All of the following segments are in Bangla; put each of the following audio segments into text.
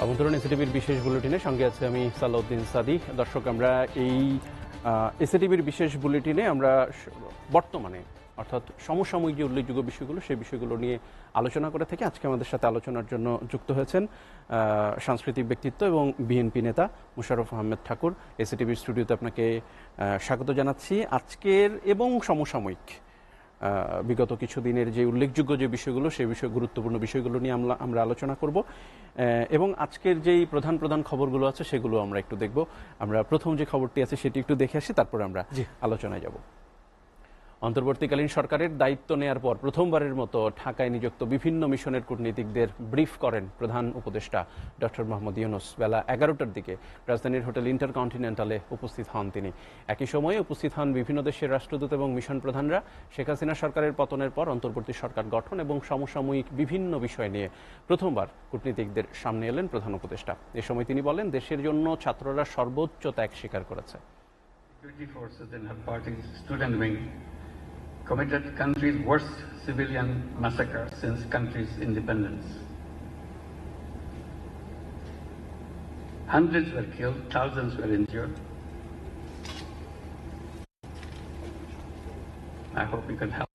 আমন্ত্রণ এসিটিভির বিশেষ বুলেটিনে সঙ্গে আছে আমি সালাউদ্দিন সাদি। দর্শক, আমরা এই এসিটিভির বিশেষ বুলেটিনে আমরা বর্তমানে অর্থাৎ সমসাময়িক যে উল্লেখযোগ্য বিষয়গুলো সেই বিষয়গুলো নিয়ে আলোচনা করে থেকে আজকে আমাদের সাথে আলোচনার জন্য যুক্ত হয়েছেন সাংস্কৃতিক ব্যক্তিত্ব এবং বিএনপি নেতা মোশাররফ আহমেদ ঠাকুর। এসিটিভির স্টুডিওতে আপনাকে স্বাগত জানাচ্ছি। আজকের এবং সমসাময়িক বিগত কিছুদিনের যে উল্লেখযোগ্য যে বিষয়গুলো সেই গুরুত্বপূর্ণ বিষয়গুলো নিয়ে আমরা আলোচনা করব এবং আজকের যেই প্রধান প্রধান খবরগুলো আছে সেগুলো আমরা একটু দেখব। আমরা প্রথম যে খবরটি আছে সেটি একটু দেখে আসি, তারপরে আমরা আলোচনায় যাব। অন্তর্বর্তীকালীন সরকারের দায়িত্ব নেয়ার পর প্রথমবারের মতো ঢাকায় নিযুক্ত বিভিন্ন মিশনের কূটনীতিকদের ব্রিফ করেন প্রধান উপদেষ্টা ডক্টর মোহাম্মদ ইউনূস। বেলা 11টার দিকে রাজধানীর হোটেল ইন্টারকন্টিনেন্টালে উপস্থিত হন তিনি। একই সময়ে উপস্থিত হন বিভিন্ন দেশের রাষ্ট্রদূত এবং মিশন প্রধানরা। শেখ হাসিনা সরকারের পতনের পর অন্তর্বর্তী সরকার গঠন এবং সমসাময়িক বিভিন্ন বিষয় নিয়ে প্রথমবার কূটনীতিকদের সামনে এলেন প্রধান উপদেষ্টা। এ সময় তিনি বলেন, দেশের জন্য ছাত্ররা সর্বোচ্চ ত্যাগ স্বীকার করেছে। Committed country's worst civilian massacre since country's independence. Hundreds were killed, thousands were injured. I hope we can help.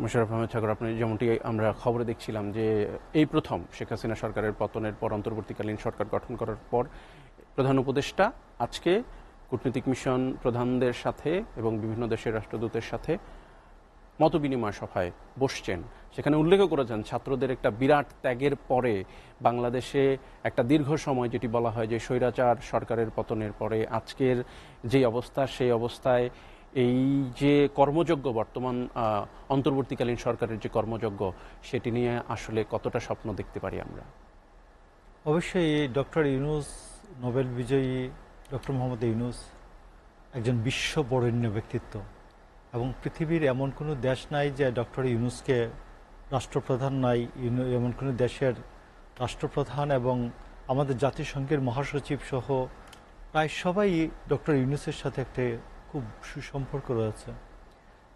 Mosharraf Ahmed ঠাকুর, আপনি যেমনটি আমরা খবরে দেখছিলাম যে এই প্রথম শেখ হাসিনা সরকারের পতনের পর অন্তর্বর্তীকালীন সরকার গঠন করার পর প্রধান উপদেষ্টা আজকে কূটনৈতিক মিশন প্রধানদের সাথে এবং বিভিন্ন দেশের রাষ্ট্রদূতের সাথে মতবিনিময় সভায় বসছেন। সেখানে উল্লেখ করেছেন ছাত্রদের একটা বিরাট ত্যাগের পরে বাংলাদেশে একটা দীর্ঘ সময়, যেটি বলা হয় যে স্বৈরাচার সরকারের পতনের পরে আজকের যে অবস্থা, সেই অবস্থায় এই যে কর্মযজ্ঞ বর্তমান অন্তর্বর্তীকালীন সরকারের যে কর্মযজ্ঞ, সেটি নিয়ে আসলে কতটা স্বপ্ন দেখতে পারি আমরা? অবশ্যই ডক্টর ইউনূস, নোবেল বিজয়ী ডক্টর মোহাম্মদ ইউনূস একজন বিশ্ব বরেণ্য ব্যক্তিত্ব এবং পৃথিবীর এমন কোনো দেশ নাই যে ডক্টর ইউনূসকে রাষ্ট্রপ্রধান নাই, এমন কোনো দেশের রাষ্ট্রপ্রধান এবং আমাদের জাতিসংঘের মহাসচিব সহ প্রায় সবাই ডক্টর ইউনূসের সাথে একটা খুব সুসম্পর্ক রয়েছে।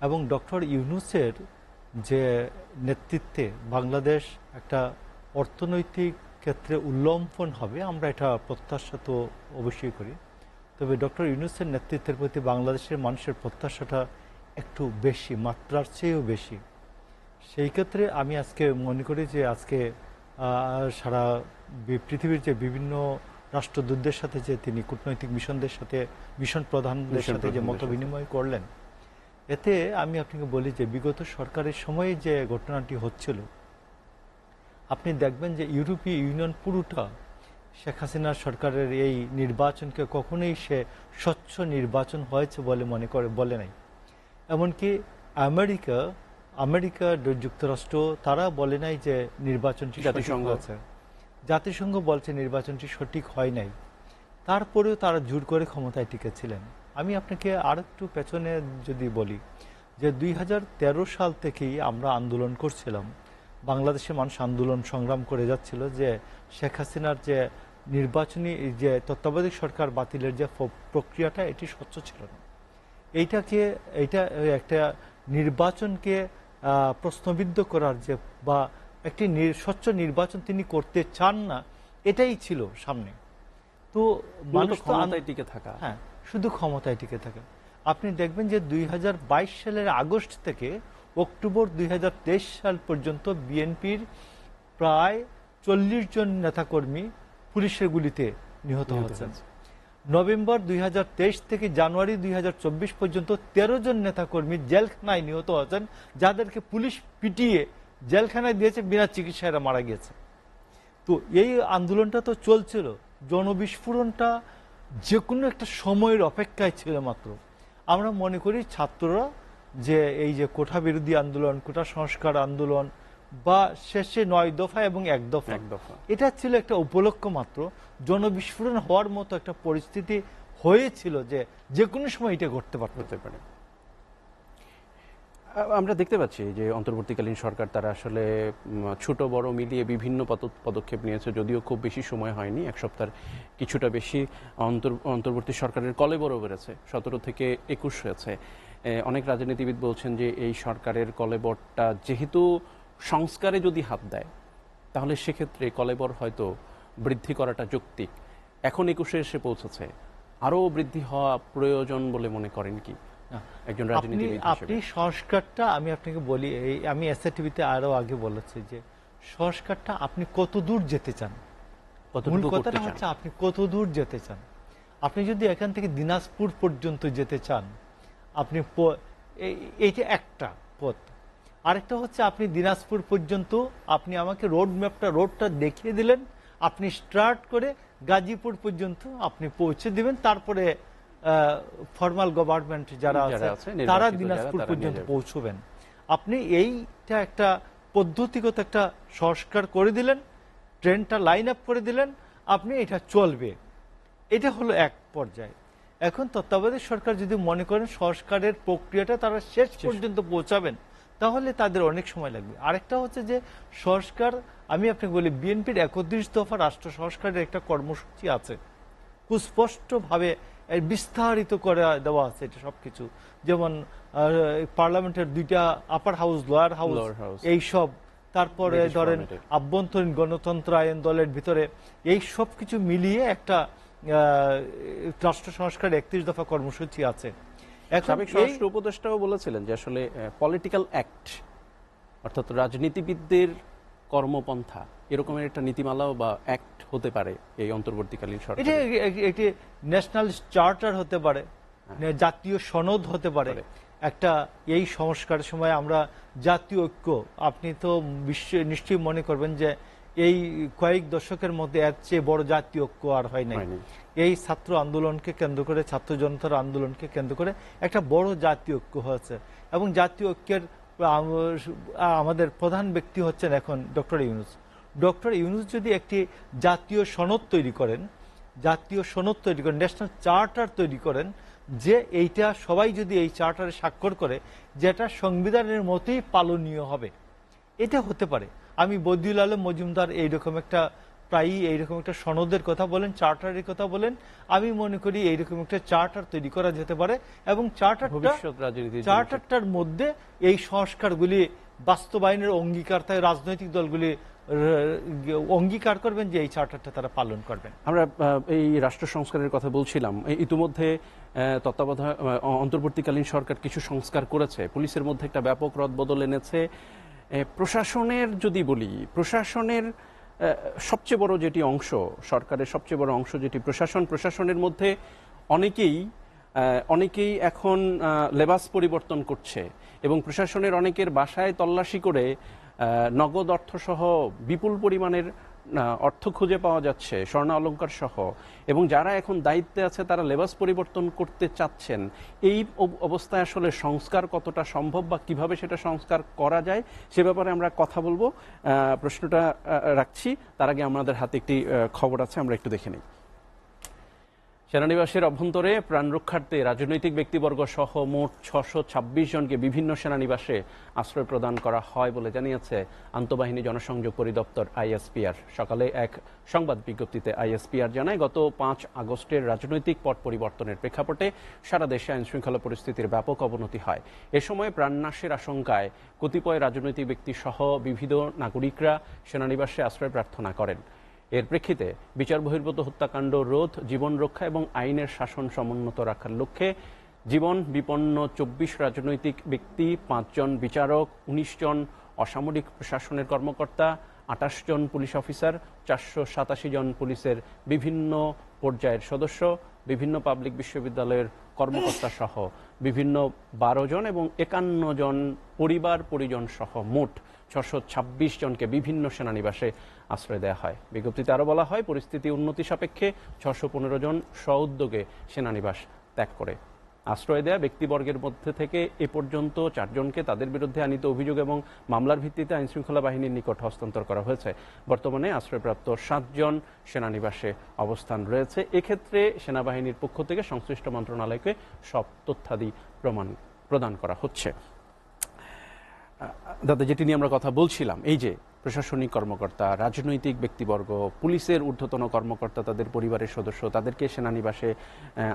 এবং ডক্টর ইউনূসের যে নেতৃত্বে বাংলাদেশ একটা অর্থনৈতিক ক্ষেত্রে উল্লম্ফন হবে, আমরা এটা প্রত্যাশা তো অবশ্যই করি। তবে ডক্টর ইউনূসের নেতৃত্বের প্রতি বাংলাদেশের মানুষের প্রত্যাশাটা একটু বেশি, মাত্রার চেয়েও বেশি। সেই ক্ষেত্রে আমি আজকে মনে করি যে আজকে সারা পৃথিবীর যে বিভিন্ন রাষ্ট্রদূতদের সাথে যে তিনি কূটনৈতিক মিশনদের সাথে, মিশন প্রধানদের সাথে যে মত বিনিময় করলেন, এতে আমি আপনাকে বলি যে বিগত সরকারের সময়ে যে ঘটনাটি হচ্ছিল, আপনি দেখবেন যে ইউরোপীয় ইউনিয়ন পুরোটা শেখ হাসিনা সরকারের এই নির্বাচনকে কখনোই সে স্বচ্ছ নির্বাচন হয়েছে বলে মনে করে বলে নাই। এমনকি আমেরিকা যুক্তরাষ্ট্র তারা বলে নাই যে নির্বাচনটি সঠিক হয়েছে। জাতিসংঘ বলছে নির্বাচনটি সঠিক হয় নাই, তারপরেও তারা জোর করে ক্ষমতায় টিকেছিলেন। আমি আপনাকে আর একটু পেছনে যদি বলি যে 2013 সাল থেকেই আমরা আন্দোলন করছিলাম, বাংলাদেশের মানুষ আন্দোলন সংগ্রাম করে যাচ্ছিল যে শেখ হাসিনার যে নির্বাচনী যে তত্ত্বাবধায়ক সরকার বাতিলের যে প্রক্রিয়াটা, এটি স্বচ্ছ ছিল না। এইটা একটা নির্বাচনকে প্রশ্নবিদ্ধ করার যে বা একটি স্বচ্ছ নির্বাচন তিনি করতে চান না, এটাই ছিল সামনে। তো মানুষ ক্ষমতায় টিকে থাকা, হ্যাঁ, শুধু ক্ষমতায় টিকে থাকা। আপনি দেখবেন যে 2022 সালের আগস্ট থেকে অক্টোবর 2023 সাল পর্যন্ত বিএনপির প্রায় 40 জন নেতাকর্মী পুলিশের গুলিতে নিহত হয়েছেন। নভেম্বর 2023 থেকে জানুয়ারি 2024 পর্যন্ত 13 জন নেতাকর্মী জেলখানায় নিহত হয়েছেন, যাদেরকে পুলিশ পিটিয়ে জেলখানায় দিয়েছে, বিনা চিকিৎসায় মারা গিয়েছে। তো এই আন্দোলনটা তো চলছিল, জনবিস্ফোরণটা যে কোনো একটা সময়ের অপেক্ষায় ছিল মাত্র। আমরা মনে করি ছাত্ররা যে এই যে কোটা বিরোধী আন্দোলন, কোটা সংস্কার আন্দোলন বা শেষে 9 দফা এবং 1 দফা, এটা ছিল একটা উপলক্ষ মাত্র। জনবিস্ফোরণ হওয়ার মতো একটা পরিস্থিতি হয়েছিল যে কোনো সময় এটা ঘটতে পারে। আমরা দেখতে পাচ্ছি যে অন্তর্বর্তীকালীন সরকার তারা আসলে ছোট বড় মিলিয়ে বিভিন্ন পদক্ষেপ নিয়েছে, যদিও খুব বেশি সময় হয়নি, 1 সপ্তাহের কিছুটা বেশি। অন্তর্বর্তী সরকারের কলেবরও বেড়েছে, 17 থেকে 21 হয়েছে। অনেক রাজনীতিবিদ বলছেন যে এই সরকারের কলেবরটা যেহেতু সংস্কারে যদি হাত দেয়, তাহলে সেক্ষেত্রে কলেবর হয়তো বৃদ্ধি করাটা যৌক্তিক। এখন 21-এ এসে পৌঁছেছে, আরও বৃদ্ধি হওয়া প্রয়োজন বলে মনে করেন কি একজন রাজনীতিবিদ হিসেবে? আপনি সংস্কারটা, আমি আপনাকে বলি, আমি এসএটিভিতে আরো আগে বলেছি যে সংস্কারটা আপনি কত দূর যেতে চান, মূল কথাটা হচ্ছে আপনি কত দূর যেতে চান। আপনি যদি এখান থেকে দিনাজপুর পর্যন্ত যেতে চান, আপনি এইটা একটা পথ। আরেকটা হচ্ছে আপনি দিনাজপুর পর্যন্ত আপনি আমাকে রোডটা দেখিয়ে দিলেন, আপনি স্টার্ট করে গাজীপুর পর্যন্ত আপনি পৌঁছে দিবেন, তারপরে ফর্মাল গভর্নমেন্ট যারা আছে তারা দিনাজপুর পর্যন্ত পৌঁছবেন। আপনি এইটা একটা পদ্ধতিগত একটা সংস্কার করে দিলেন, ট্রেনটা লাইন আপ করে দিলেন, আপনি এটা চলবে। এটা হলো এক পর্যায়ে। এখন তত্ত্বাবধায়ক সরকার যদি মনে করেন সংস্কারের প্রক্রিয়াটা তারা শেষ পর্যন্ত পৌঁছাবেন, তাহলে তাদের অনেক সময় লাগবে। আরেকটা হচ্ছে যে সংস্কার, আমি আপনাকে বলি, বিএনপির 31 দফা রাষ্ট্র সংস্কারের একটা কর্মসূচি আছে, খুব স্পষ্টভাবে বিস্তারিত করে দেওয়া আছে এটা সবকিছু। যেমন পার্লামেন্টের 2টা আপার হাউস, লোয়ার হাউস, এইসব, তারপরে ধরেন আভ্যন্তরীণ গণতন্ত্র আইন দলের ভিতরে, এই সব কিছু মিলিয়ে একটা রাষ্ট্র সংস্কার 31 দফা কর্মসূচি আছে। সাবেক স্বরাষ্ট্র উপদেষ্টাও বলেছিলেন যে আসলে পলিটিক্যাল অ্যাক্ট, অর্থাৎ রাজনীতিবিদদের কর্মপন্থা, এরকমের একটা নীতিমালাও বা অ্যাক্ট হতে পারে এই অন্তর্বর্তীকালীন সরকার। এটি ন্যাশনাল চার্টার হতে পারে, জাতীয় সনদ হতে পারে একটা। এই সংস্কারের সময় আমরা জাতীয় ঐক্য, আপনি তো নিশ্চয়ই মনে করবেন যে এই কয়েক দশকের মধ্যে এর চেয়ে বড় জাতীয় ঐক্য আর হয় নাই। এই ছাত্র আন্দোলনকে কেন্দ্র করে, ছাত্র জনতার আন্দোলনকে কেন্দ্র করে একটা বড় জাতীয় ঐক্য হয়েছে। এবং জাতীয় ঐক্যের আমাদের প্রধান ব্যক্তি হচ্ছেন এখন ডক্টর ইউনূস। ডক্টর ইউনূস যদি একটি জাতীয় সনদ তৈরি করেন, ন্যাশনাল চার্টার তৈরি করেন, যে এইটা সবাই যদি এই চার্টারে স্বাক্ষর করে, যেটা সংবিধানের মতোই পালনীয় হবে, এটা হতে পারে। আমি বদিউল আলম মজুমদার এইরকম একটা প্রায়ই এইরকম একটা সনদের কথা বলেন, চার্টারের কথা বলেন। আমি মনে করি এইরকম একটা চার্টার তৈরি করা যেতে পারে, এবং চার্টারটার মধ্যে এই সংস্কারগুলি বাস্তবায়নের অঙ্গীকার থাকে, রাজনৈতিক দলগুলি অঙ্গীকার করবেন যে এই চার্টারটা তারা পালন করবেন। আমরা এই রাষ্ট্র সংস্কারের কথা বলছিলাম, ইতিমধ্যে তত্ত্বাবধায়ক অন্তর্বর্তীকালীন সরকার কিছু সংস্কার করেছে, পুলিশের মধ্যে একটা ব্যাপক রদবদল এনেছে। প্রশাসনের যদি বলি, প্রশাসনের সবচেয়ে বড় যেটি অংশ, সরকারের সবচেয়ে বড় অংশ যেটি প্রশাসনের মধ্যে অনেকেই এখন লেবাস পরিবর্তন করছে, এবং প্রশাসনের অনেকের বাসায় তল্লাশি করে নগদ অর্থসহ বিপুল পরিমাণের অর্থ খুঁজে পাওয়া যাচ্ছে, স্বর্ণ অলংকার সহ। এবং যারা এখন দায়িত্বে আছে তারা লেবাস পরিবর্তন করতে চাচ্ছেন। এই অবস্থায় আসলে সংস্কার কতটা সম্ভব বা কিভাবে সেটা সংস্কার করা যায় সে ব্যাপারে আমরা কথা বলবো। প্রশ্নটা রাখছি, তার আগে আমাদের হাতে একটি খবর আছে, আমরা একটু দেখে নিই। সেনানিবাসের অভ্যন্তরে প্রাণ রক্ষার্থে রাজনৈতিক ব্যক্তিবর্গ সহ মোট 626 জনকে বিভিন্ন সেনানিবাসে আশ্রয় প্রদান করা হয় বলে জানিয়েছে আন্তঃবাহিনী জনসংযোগ পরিদপ্তর আইএসপিআর। সকালে এক সংবাদ বিজ্ঞপ্তিতে আইএসপিআর জানায়, গত 5 আগস্টের রাজনৈতিক পট পরিবর্তনের প্রেক্ষাপটে সারা দেশে আইনশৃঙ্খলা পরিস্থিতির ব্যাপক অবনতি হয়। এ সময় প্রাণনাশের আশঙ্কায় কতিপয় রাজনৈতিক ব্যক্তি সহ বিবিধ নাগরিকরা সেনানিবাসে আশ্রয় প্রার্থনা করেন। এর প্রেক্ষিতে বিচার বহির্ভূত হত্যাকাণ্ড রোধ, জীবন রক্ষা এবং আইনের শাসন সমুন্নত রাখার লক্ষ্যে জীবন বিপন্ন 24 রাজনৈতিক ব্যক্তি, 5 জন বিচারক, 19 জন অসামরিক প্রশাসনের কর্মকর্তা, 28 জন পুলিশ অফিসার, 487 জন পুলিশের বিভিন্ন পর্যায়ের সদস্য, বিভিন্ন পাবলিক বিশ্ববিদ্যালয়ের কর্মকর্তা সহ বিভিন্ন 12 জন এবং 51 জন পরিবার পরিজন সহ মোট 626 জনকে বিভিন্ন সেনানিবাসে আশ্রয় দেওয়া হয়। বিজ্ঞপ্তিতে আরও বলা হয়, পরিস্থিতি উন্নতি সাপেক্ষে 615 জন স্ব-উদ্যোগে সেনানিবাস ত্যাগ করে। আশ্রয় দেয়া ব্যক্তিবর্গের মধ্যে থেকে এ পর্যন্ত 4 জনকে তাদের বিরুদ্ধে আনিত অভিযোগ এবং মামলার ভিত্তিতে আইনশৃঙ্খলা বাহিনীর নিকট হস্তান্তর করা হয়েছে। বর্তমানে আশ্রয়প্রাপ্ত 7 জন সেনানিবাসে অবস্থান রয়েছে। এক্ষেত্রে সেনাবাহিনীর পক্ষ থেকে সংশ্লিষ্ট মন্ত্রণালয়কে সব তথ্যাদি প্রদান করা হচ্ছে। দাদা, যেটি নিয়ে আমরা কথা বলছিলাম, এই যে প্রশাসনিক কর্মকর্তা, রাজনৈতিক ব্যক্তিবর্গ, পুলিশের ঊর্ধ্বতন কর্মকর্তা, তাদের পরিবারের সদস্য, তাদেরকে সেনানিবাসে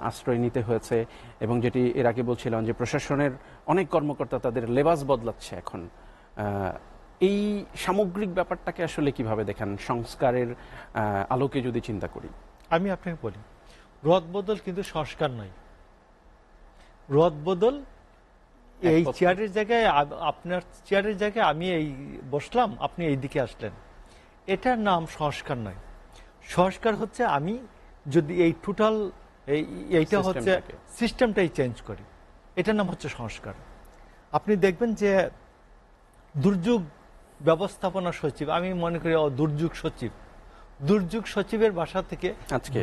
আশ্রয় নিতে হয়েছে। এবং যেটি এর আগে বলছিলাম যে প্রশাসনের অনেক কর্মকর্তা তাদের লেবাস বদলাচ্ছে এখন। এই সামগ্রিক ব্যাপারটাকে আসলে কিভাবে দেখেন সংস্কারের আলোকে যদি চিন্তা করি? আমি আপনাকে বলি, রদবদল কিন্তু সংস্কার নয়। রদবদল এই চেয়ারের জায়গায়, আপনার চেয়ারের জায়গায় আমি এই বসলাম, আপনি এই দিকে আসলেন, এটার নাম সংস্কার নয়। সংস্কার হচ্ছে আমি যদি এই টোটাল এইটা হচ্ছে সিস্টেমটাই চেঞ্জ করি, এটার নাম হচ্ছে সংস্কার। আপনি দেখবেন যে দুর্যোগ ব্যবস্থাপনা সচিব, আমি মনে করি দুর্যোগ সচিব, দুর্যোগ সচিবের বাসা থেকে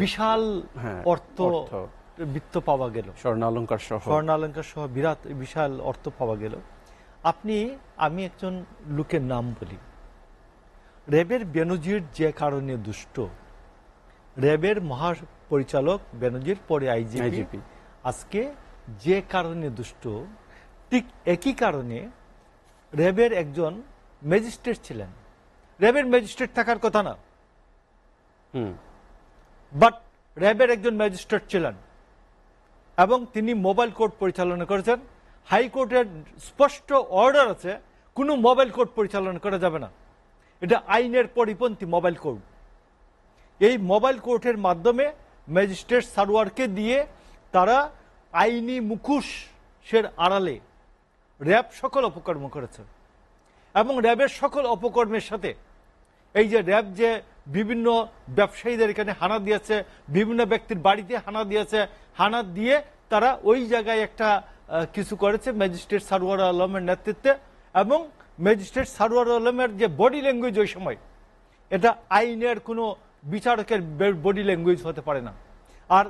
বিশাল অর্থ বৃত্ত পাওয়া গেল, স্বর্ণালঙ্কার সহ বিরাট বিশাল অর্থ পাওয়া গেল। আমি একজন লোকের নাম বলি, র্যাবের বেনজির যে কারণে দুষ্ট, র্যাবের মহাপরিচালক বেনজির পরে আইজিপি আজকে যে কারণে দুষ্ট, ঠিক একই কারণে র্যাবের একজন ম্যাজিস্ট্রেট ছিলেন। র্যাবের ম্যাজিস্ট্রেট থাকার কথা না, বাট র্যাবের একজন ম্যাজিস্ট্রেট ছিলেন এবং তিনি মোবাইল কোর্ট পরিচালনা করেছেন। হাইকোর্টের স্পষ্ট অর্ডার আছে কোনো মোবাইল কোর্ট পরিচালনা করা যাবে না, এটা আইনের পরিপন্থী মোবাইল কোর্ট। এই মোবাইল কোর্টের মাধ্যমে ম্যাজিস্ট্রেট সারোয়ারকে দিয়ে তারা আইনি মুখোশের আড়ালে র্যাব সকল অপকর্ম করেছে এবং র্যাবের সকল অপকর্মের সাথে এই যে র্যাব যে বিভিন্ন ব্যবসায়ীদের এখানে হানা দিয়েছে, বিভিন্ন ব্যক্তির বাড়িতে হানা দিয়েছে, হানা দিয়ে তারা ওই জায়গায় একটা কিছু করেছে ম্যাজিস্ট্রেট সারোয়ার আলমের নেতৃত্বে। এবং ম্যাজিস্ট্রেট সারোয়ার আলমের যে বডি ল্যাঙ্গুয়েজ ওই সময়, এটা আইনের কোনো বিচারকের বডি ল্যাঙ্গুয়েজ হতে পারে না। আর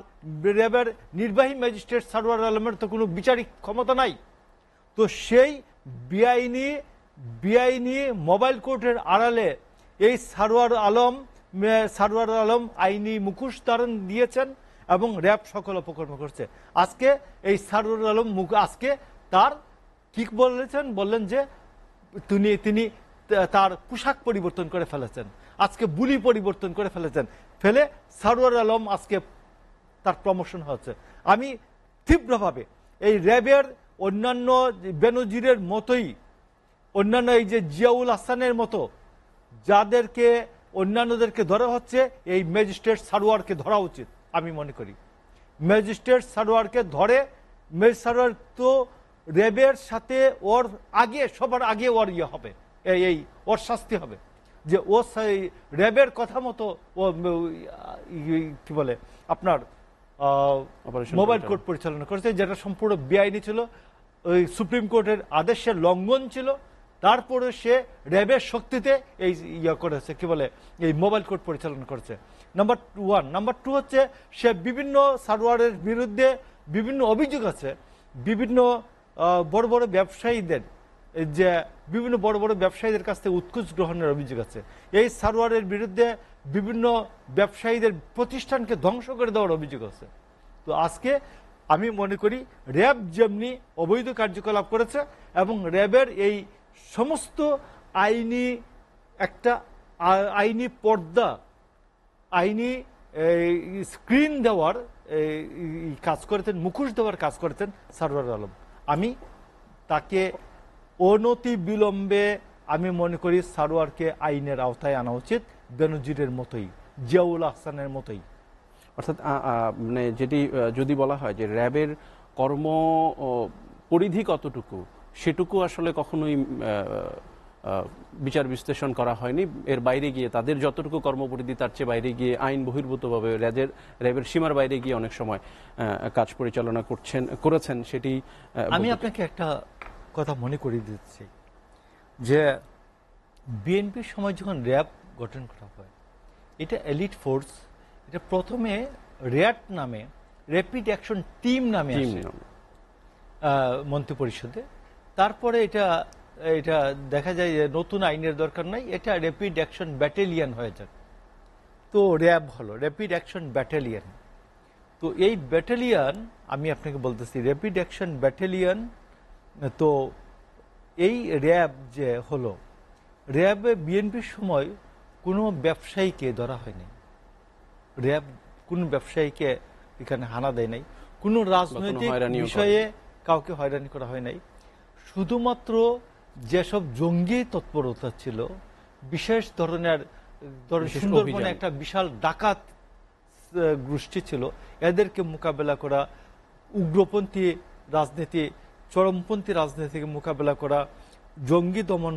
র্যাবের নির্বাহী ম্যাজিস্ট্রেট সারোয়ার আলমের তো কোনো বিচারিক ক্ষমতা নাই। তো সেই বেআইনি মোবাইল কোর্টের আড়ালে এই সারোয়ার আলম আইনি মুখোশ ধারণ দিয়েছেন এবং র্যাব সকল অপকর্ম করছে। আজকে এই সারোয়ার আলম আজকে তার কি বললেন যে তিনি তার পোশাক পরিবর্তন করে ফেলেছেন, আজকে বুলি পরিবর্তন করে ফেলেছেন, ফেলে সারোয়ার আলম আজকে তার প্রমোশন হচ্ছে। আমি তীব্রভাবে এই র্যাবের অন্যান্য বেনজিরের মতোই, অন্যান্য এই যে জিয়াউল হাসানের মতো যাদেরকে অন্যান্যদেরকে ধরা হচ্ছে, এই ম্যাজিস্ট্রেট সারোয়ারকে ধরা উচিত। আমি মনে করি ম্যাজিস্ট্রেট সারোয়ারকে ধরে, সারোয়ার তো র্যাবের সাথে ওর আগে, সবার আগে ওর ইয়ে হবে, এই ওর শাস্তি হবে যে ও র্যাবের কথা মতো ও কি বলে আপনার মোবাইল কোর্ট পরিচালনা করেছে, যেটা সম্পূর্ণ বেআইনি ছিল, ওই সুপ্রিম কোর্টের আদেশের লঙ্ঘন ছিল। তারপরে সে র্যাবের শক্তিতে এই ইয়ে করেছে, কি বলে এই মোবাইল কোর্ট পরিচালনা করেছে। নাম্বার 1। নাম্বার 2 হচ্ছে সে বিভিন্ন সারোয়ারের বিরুদ্ধে বিভিন্ন অভিযোগ আছে, বিভিন্ন বড় বড় ব্যবসায়ীদের যে বিভিন্ন বড় বড় ব্যবসায়ীদের কাছ থেকে উৎকুচ গ্রহণের অভিযোগ আছে। এই সারোয়ারের বিরুদ্ধে বিভিন্ন ব্যবসায়ীদের প্রতিষ্ঠানকে ধ্বংস করে দেওয়ার অভিযোগ আছে। তো আজকে আমি মনে করি র্যাব যেমনি অবৈধ কার্যকলাপ করেছে এবং র্যাবের এই সমস্ত আইনি পর্দা, আইনি স্ক্রিন দেওয়ার কাজ করেছেন, মুখোশ দেওয়ার কাজ করেছেন সারোয়ার আলম। আমি তাকে অনতি বিলম্বে আমি মনে করি সারোয়ারকে আইনের আওতায় আনা উচিত, বেনজিরের মতোই, জিয়াউল হাসানের মতোই। অর্থাৎ মানে যেটি যদি বলা হয় যে র্যাবের কর্ম পরিধি কতটুকু, সেটুকু আসলে কখনোই বিচার বিশ্লেষণ করা হয়নি। এর বাইরে গিয়ে তাদের যতটুকু কর্মপরিধি তার চেয়ে বাইরে গিয়ে আইন বহির্ভূতভাবে র্যাবের সীমার বাইরে গিয়ে অনেক সময় কাজ পরিচালনা করেছেন। সেটি আমি আপনাকে একটা কথা মনে করিয়ে দিচ্ছি যে বিএনপির সময় যখন র্যাব গঠন করা হয়, এটা এলিট ফোর্স, এটা প্রথমে র্যাট নামে, র্যাপিড অ্যাকশন টিম নামে আসে মন্ত্রিপরিষদে। তারপরে এটা দেখা যায় যে নতুন আইনের দরকার নাই, এটা র্যাপিড অ্যাকশন ব্যাটালিয়ন হয়ে যায়। তো র্যাব হলো র্যাপিড অ্যাকশন ব্যাটালিয়ন। তো এই ব্যাটালিয়ন, আমি আপনাকে বলতেছি র্যাপিড অ্যাকশন ব্যাটালিয়ন, তো এই র্যাব যে হলো, র্যাবে বিএনপির সময় কোনো ব্যবসায়ীকে ধরা হয়নি, র্যাব কোনো ব্যবসায়ীকে এখানে হানা দেয় নাই, কোনো রাজনৈতিক বিষয়ে কাউকে হয়রানি করা হয় নাই। শুধুমাত্র যেসব জঙ্গি তৎপরতা ছিল, বিশেষ ধরনের বিশেষ সুন্দরবনে অভিযান। একটা বিশাল ডাকাত গোষ্ঠী ছিল, এদেরকে মোকাবেলা করা, উগ্রপন্থী রাজনীতি, চরমপন্থী রাজনীতিকে মোকাবেলা করা, জঙ্গি দমন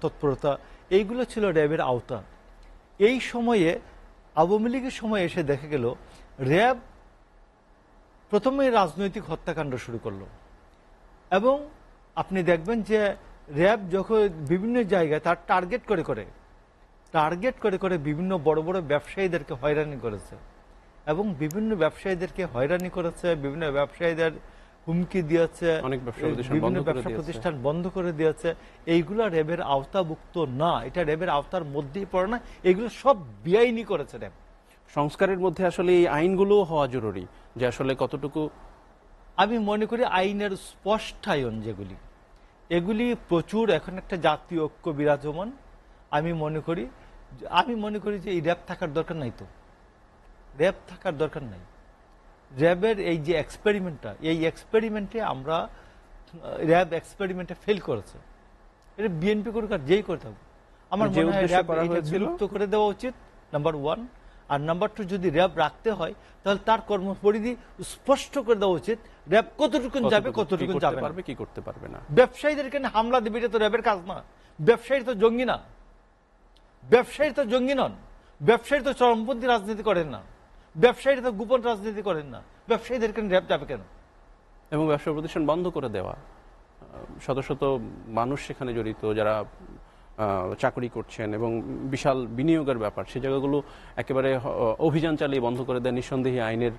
তৎপরতা, এইগুলো ছিল র্যাবের আওতা। এই সময়ে আওয়ামী লীগের সময় এসে দেখা গেল র্যাব প্রথমে রাজনৈতিক হত্যাকাণ্ড শুরু করলো, এবং আপনি দেখবেন যে র্যাব যখন বিভিন্ন জায়গায় তার টার্গেট করে বিভিন্ন বড় বড় ব্যবসায়ীদেরকে হয়রানি করেছে, এবং বিভিন্ন ব্যবসায়ীদেরকে হয়রানি করেছে, বিভিন্ন ব্যবসায়ীদের হুমকি দিয়েছে, অনেক ব্যবসা প্রতিষ্ঠান বিভিন্ন বন্ধ করে ব্যবসা দিয়েছে। প্রতিষ্ঠান বন্ধ করে দিয়েছে। এইগুলো র্যাবের আওতাভুক্ত না, এটা র্যাবের আওতার মধ্যেই পড়ে না, এগুলো সব বেআইনি করেছে র্যাব। সংস্কারের মধ্যে আসলে এই আইনগুলো হওয়া জরুরি, যে আসলে কতটুকু। আমি মনে করি আইনের স্পষ্টায়ন যেগুলি, এগুলি প্রচুর, এখন একটা জাতীয় ঐক্য বিরাজমান। আমি মনে করি যে এই র্যাব থাকার দরকার নাই, তো র্যাব থাকার দরকার নাই। র্যাবের এই যে এক্সপেরিমেন্টটা, এই এক্সপেরিমেন্টে আমরা র্যাব এক্সপেরিমেন্টে ফেল করেছে। এটা বিএনপি করুক আর যেই করে থাকুক, আমার যে মনে হয় উদ্দেশ্যে র্যাব করা এটা হয়েছিল। বিলুপ্ত করে দেওয়া উচিত, নাম্বার 1। আর নাম্বার 2, যদি র্যাব রাখতে হয় তাহলে তার কর্মপরিধি স্পষ্ট করে দেওয়া উচিত, র্যাব কতটুকুন যাবে, কতটুকুন যাবে না। কি করতে পারবে না। ব্যবসায়ীদের কেন হামলা দিবে, এটা তো র্যাবের কাজ না। ব্যবসায়ী তো জঙ্গি না, ব্যবসায়ী তো জঙ্গি নন, ব্যবসায়ী তো চরমপন্থী রাজনীতি করেন না, ব্যবসায়ীরা তো গোপন রাজনীতি করেন না, ব্যবসায়ীদের কেন র্যাব যাবে কেন? এবং ব্যবসা প্রতিষ্ঠান বন্ধ করে দেওয়া, শত শত মানুষ সেখানে জড়িত যারা চাকরি করছেন, এবং বিশাল বিনিয়োগের ব্যাপার, সে জায়গাগুলো একেবারে অভিযান চালিয়ে বন্ধ করে দেয়, নিঃসন্দেহে আইনের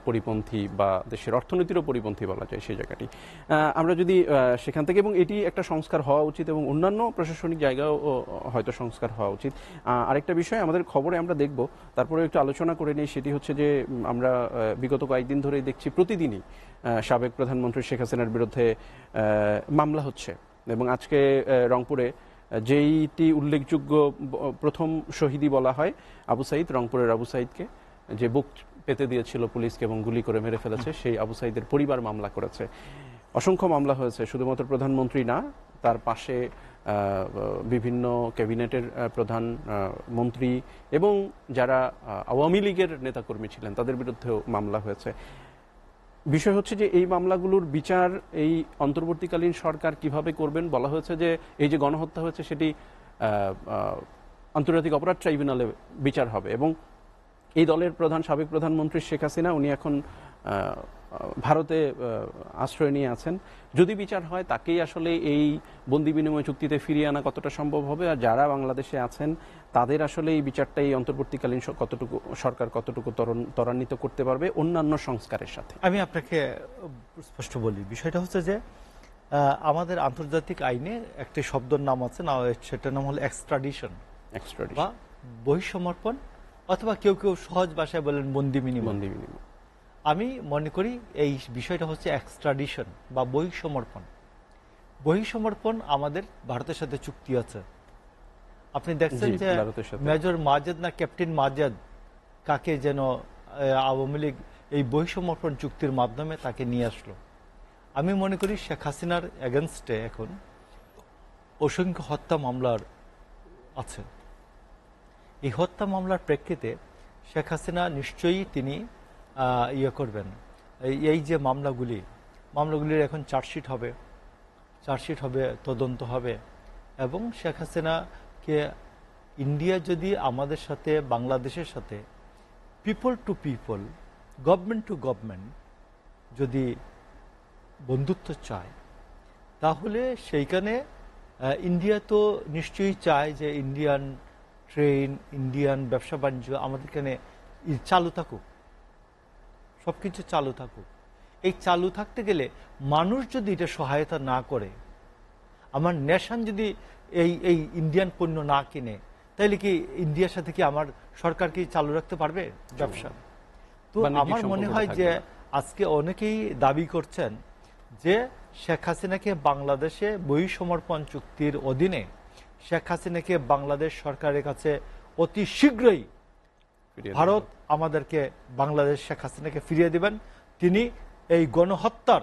পরিপন্থী বা দেশের অর্থনীতিরও পরিপন্থী বলা যায় সেই জায়গাটি। আমরা যদি সেখান থেকে, এবং এটি একটা সংস্কার হওয়া উচিত, এবং অন্যান্য প্রশাসনিক জায়গাও হয়তো সংস্কার হওয়া উচিত। আরেকটা বিষয় আমাদের খবরে আমরা দেখব, তারপরে একটু আলোচনা করে নিই, সেটি হচ্ছে যে আমরা বিগত কয়েকদিন ধরেই দেখছি প্রতিদিনই সাবেক প্রধানমন্ত্রী শেখ হাসিনার বিরুদ্ধে মামলা হচ্ছে, এবং আজকে রংপুরে যেইটি উল্লেখযোগ্য প্রথম শহীদি বলা হয় আবু সাইদ, রংপুরের আবু সাইদকে, যে বুক পেতে দিয়েছিল পুলিশকে এবং গুলি করে মেরে ফেলেছে, সেই আবু সাইদের পরিবার মামলা করেছে। অসংখ্য মামলা হয়েছে, শুধুমাত্র প্রধানমন্ত্রী না, তার পাশে বিভিন্ন ক্যাবিনেটের প্রধান মন্ত্রী এবং যারা আওয়ামী লীগের নেতাকর্মী ছিলেন তাদের বিরুদ্ধেও মামলা হয়েছে। বিষয় হচ্ছে যে এই মামলাগুলোর বিচার এই অন্তর্বর্তীকালীন সরকার কিভাবে করবেন। বলা হয়েছে যে এই যে গণহত্যা হয়েছে সেটি আন্তর্জাতিক অপরাধ ট্রাইব্যুনালে বিচার হবে, এবং এই দলের প্রধান সাবেক প্রধানমন্ত্রী শেখ হাসিনা, উনি এখন ভারতে আশ্রয় নিয়ে আছেন। যদি বিচার হয় তাকেই আসলে এই বন্দি বিনিময় চুক্তিতে ফিরিয়ে আনা কতটা সম্ভব হবে, আর যারা বাংলাদেশে আছেন তাদের আসলে এই বিচারটা এই অন্তর্বর্তীকালীন কতটুকু সরকার কতটুকু ত্বরান্বিত করতে পারবে অন্যান্য সংস্কারের সাথে। আমি আপনাকে স্পষ্ট বলি, বিষয়টা হচ্ছে যে আমাদের আন্তর্জাতিক আইনে একটি শব্দের নাম আছে, না সেটার নাম হলো এক্সট্রাডিশন বা বহিঃসমর্পণ, অথবা কেউ কেউ সহজ ভাষায় বলেন বন্দি বিনিময়। আমি মনে করি এই বিষয়টা হচ্ছে এক্সট্রাডিশন বা বহিঃসমর্পণ। বহিঃসমর্পণ আমাদের ভারতের সাথে চুক্তি আছে। আপনি দেখছেন যে মেজর মাজেদ না ক্যাপ্টেন মাজেদ কাকে যেন আওয়ামী লীগ এই বহিঃসমর্পণ চুক্তির মাধ্যমে তাকে নিয়ে আসলো। আমি মনে করি শেখ হাসিনার এগেনস্টে এখন অসংখ্য হত্যা মামলার আছে। এই হত্যা মামলার প্রেক্ষিতে শেখ হাসিনা নিশ্চয়ই তিনি ইয়ে করবেন, এই যে মামলাগুলির এখন চার্জশিট হবে, তদন্ত হবে, এবং শেখ হাসিনাকে ইন্ডিয়া যদি আমাদের সাথে, বাংলাদেশের সাথে people to people, government to government যদি বন্ধুত্ব চায়, তাহলে সেইখানে ইন্ডিয়া তো নিশ্চয়ই চায় যে ইন্ডিয়ান ট্রেন, ইন্ডিয়ান ব্যবসা বাণিজ্য আমাদের এখানে চালু থাকুক, সব কিছু চালু থাকুক। এই চালু থাকতে গেলে মানুষ যদি এটা সহায়তা না করে, আমার নেশন যদি এই ইন্ডিয়ান পণ্য না কিনে, তাহলে কি ইন্ডিয়ার সাথে কি আমার সরকার কি চালু রাখতে পারবে ব্যবসা? তো আমার মনে হয় যে আজকে অনেকেই দাবি করছেন যে শেখ হাসিনাকে বাংলাদেশে বহিঃসমর্পণ চুক্তির অধীনে শেখ হাসিনাকে বাংলাদেশ সরকারের কাছে অতি শীঘ্রই ভারত আমাদেরকে বাংলাদেশ শেখ হাসিনাকে ফিরিয়ে দিবেন। তিনি এই গণহত্যার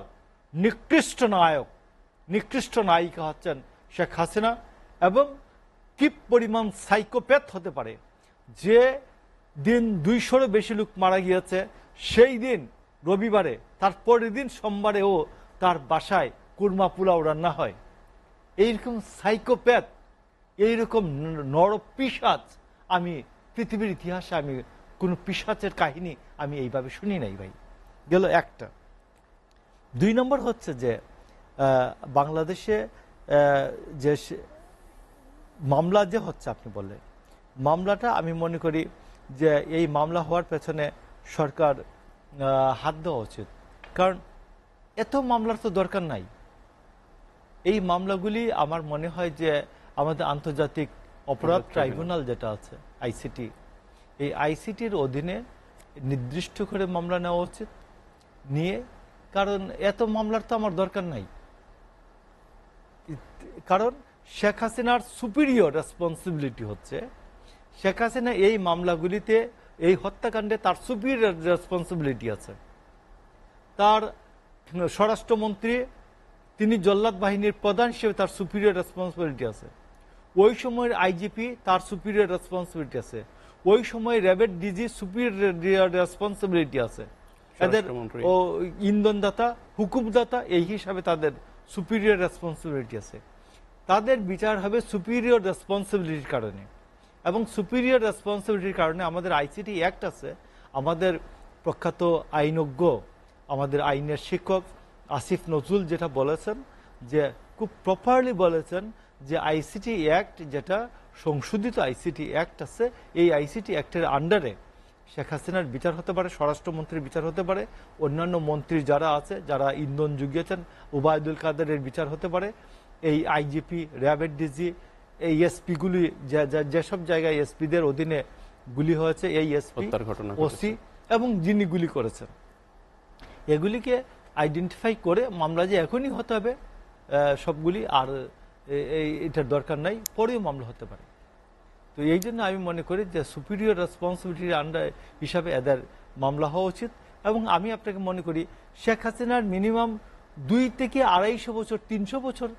নিকৃষ্ট নায়ক, নিকৃষ্ট নায়িকা হচ্ছেন শেখ হাসিনা এবং কি পরিমাণ সাইকোপ্যাথ হতে পারে যে দিন 200-এরও বেশি লোক মারা গিয়েছে, সেই দিন রবিবারে তার পরের দিন সোমবারেও তার বাসায় কুরমা পোলাও রান্না হয়। এইরকম সাইকোপ্যাথ, এইরকম নরপিশাচ আমি পৃথিবীর ইতিহাসে আমি কোন পিশাচের কাহিনী আমি এইভাবে শুনি নাই ভাই। গেল একটা। 2 নম্বর হচ্ছে যে বাংলাদেশে যে মামলা যে হচ্ছে, আপনি বললেন মামলাটা, আমি মনে করি যে এই মামলা হওয়ার পেছনে সরকার হাত দেওয়া উচিত। কারণ এত মামলার তো দরকার নাই। এই মামলাগুলি আমার মনে হয় যে আমাদের আন্তর্জাতিক অপরাধ ট্রাইব্যুনাল যেটা আছে আইসিটি, এই আইসিটির অধীনে নির্দিষ্ট করে মামলা নেওয়া উচিত নিয়ে, কারণ এত মামলার তো আমার দরকার নাই। কারণ শেখ হাসিনার সুপিরিয়র রেসপন্সিবিলিটি হচ্ছে, শেখ হাসিনা এই মামলাগুলিতে, এই হত্যাকাণ্ডে তার সুপিরিয়র রেসপন্সিবিলিটি আছে। তার স্বরাষ্ট্রমন্ত্রী, তিনি জল্লাদ বাহিনীর প্রধান হিসেবে তার সুপিরিয়র রেসপন্সিবিলিটি আছে। ওই সময়ের আইজিপি তার সুপিরিয়র রেসপন্সিবিলিটি আছে। ওই সময় র্যাবের ডিজি সুপিরিয়র রেসপন্সিবিলিটি আছে। এদের ও ইন্ধনদাতা, হুকুমদাতা, এই হিসাবে তাদের সুপিরিয়র রেসপন্সিবিলিটি আছে। তাদের বিচার হবে সুপিরিয়র রেসপন্সিবিলিটির কারণে, এবং সুপিরিয়র রেসপন্সিবিলিটির কারণে আমাদের আইসিটি অ্যাক্ট আছে। আমাদের প্রখ্যাত আইনজ্ঞ, আমাদের আইনের শিক্ষক আসিফ নজরুল যেটা বলেছেন, যে খুব প্রপারলি বলেছেন যে আইসিটি অ্যাক্ট, যেটা সংশোধিত আইসিটি অ্যাক্ট আছে, এই আইসিটি অ্যাক্টের আন্ডারে শেখ হাসিনার বিচার হতে পারে, স্বরাষ্ট্রমন্ত্রীর বিচার হতে পারে, অন্যান্য মন্ত্রী যারা আছে যারা ইন্ধন জুগিয়েছেন, ওবায়দুল কাদেরের বিচার হতে পারে, এই আইজিপি, র্যাবের ডিজি, এই এসপিগুলি যেসব জায়গায় এসপিদের অধীনে গুলি হয়েছে, এই এসপি, ওসি এবং যিনি গুলি করেছেন, এগুলিকে আইডেন্টিফাই করে মামলা যে এখনই হতে হবে সবগুলি, আর এটার দরকার নাই, পরেও মামলা হতে পারে। তো এই জন্য আমি মনে করি যে সুপিরিয়র রেসপন্সিবিলিটির আন্ডার হিসাবে এদের মামলা হওয়া উচিত। এবং আমি আপনাকে মনে করি শেখ হাসিনার মিনিমাম 2 থেকে 250 বছর, 300 বছর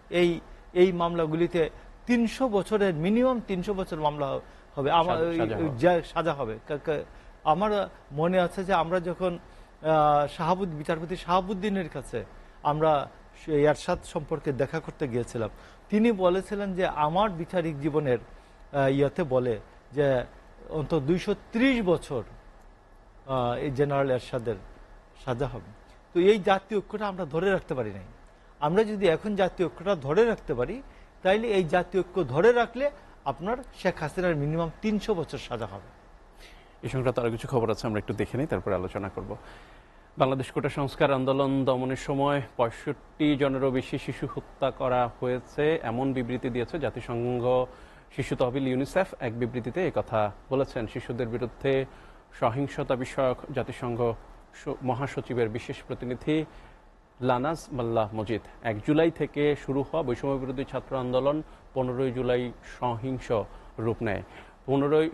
এই মামলাগুলিতে, 300 বছরের মিনিমাম 300 বছর মামলা হবে, আমার সাজা হবে। আমার মনে আছে যে আমরা যখন বিচারপতি শাহাবুদ্দিনের কাছে আমরা এরশাদ সম্পর্কে দেখা করতে গিয়েছিলাম, তিনি বলেছিলেন যে আমার বিচারিক জীবনের ইয়াতে বলে যে অন্তত 230 বছর এই জেনারেল এরশাদের সাজা হবে। তো এই জাতীয় ঐক্যটা আমরা ধরে রাখতে পারি নাই। আমরা যদি এখন জাতীয় ঐক্যটা ধরে রাখতে পারি, তাইলে এই জাতীয় ঐক্য ধরে রাখলে আপনার শেখ হাসিনার মিনিমাম 300 বছর সাজা হবে। এই সংক্রান্ত আরো কিছু খবর আছে, আমরা একটু দেখে নিই, তারপরে আলোচনা করব। বাংলাদেশ কোটা সংস্কার আন্দোলন দমনের সময় 65 জনেরও বেশি শিশু হত্যা করা হয়েছে এমন বিবৃতি দিয়েছে জাতিসংঘ শিশু তহবিল ইউনিসেফ। এক বিবৃতিতে একথা বলেছেন শিশুদের বিরুদ্ধে সহিংসতা বিষয়ক জাতিসংঘ মহাসচিবের বিশেষ প্রতিনিধি লানাজ মাল্লাহ মজিদ। 1 জুলাই থেকে শুরু হওয়া বৈষম্য বিরোধী ছাত্র আন্দোলন 15 জুলাই সহিংস রূপ নেয়।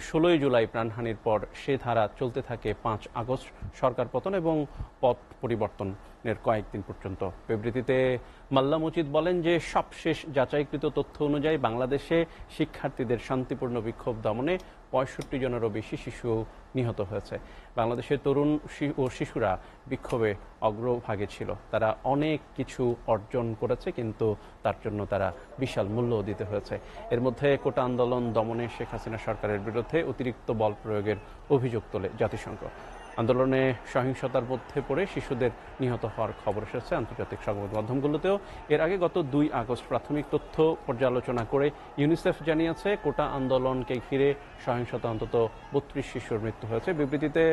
16 জুলাই প্রাণহানির পর সে ধারা চলতে থাকে 5 আগস্ট সরকার পতন এবং পথ পরিবর্তনের কয়েকদিন পর্যন্ত। বিবৃতিতে মাল্লা মজিদ বলেন যে সবশেষ যাচাইকৃত তথ্য অনুযায়ী বাংলাদেশে শিক্ষার্থীদের শান্তিপূর্ণ বিক্ষোভ দমনে 65 জনেরও বেশি শিশু নিহত হয়েছে। বাংলাদেশের তরুণ ও শিশুরা বিক্ষোভে অগ্রভাগে ছিল। তারা অনেক কিছু অর্জন করেছে, কিন্তু তার জন্য তারা বিশাল মূল্য দিতে হয়েছে। এর মধ্যে কোটা আন্দোলন দমনে শেখ হাসিনা সরকারের বিরুদ্ধে অতিরিক্ত বল প্রয়োগের অভিযোগ তোলে জাতিসংঘ। আন্দোলনে সহিংসতার মধ্যে পড়ে শিশুদের নিহত হওয়ার খবর এসেছে আন্তর্জাতিক সংবাদ মাধ্যমগুলোতেও। এর আগে গত 2 আগস্ট প্রাথমিক তথ্য পর্যালোচনা করে ইউনিসেফ জানিয়েছে কোটা আন্দোলনকে ঘিরে সহিংসতা অন্তত 32 শিশুর মৃত্যু হয়েছে। বিবৃতিতে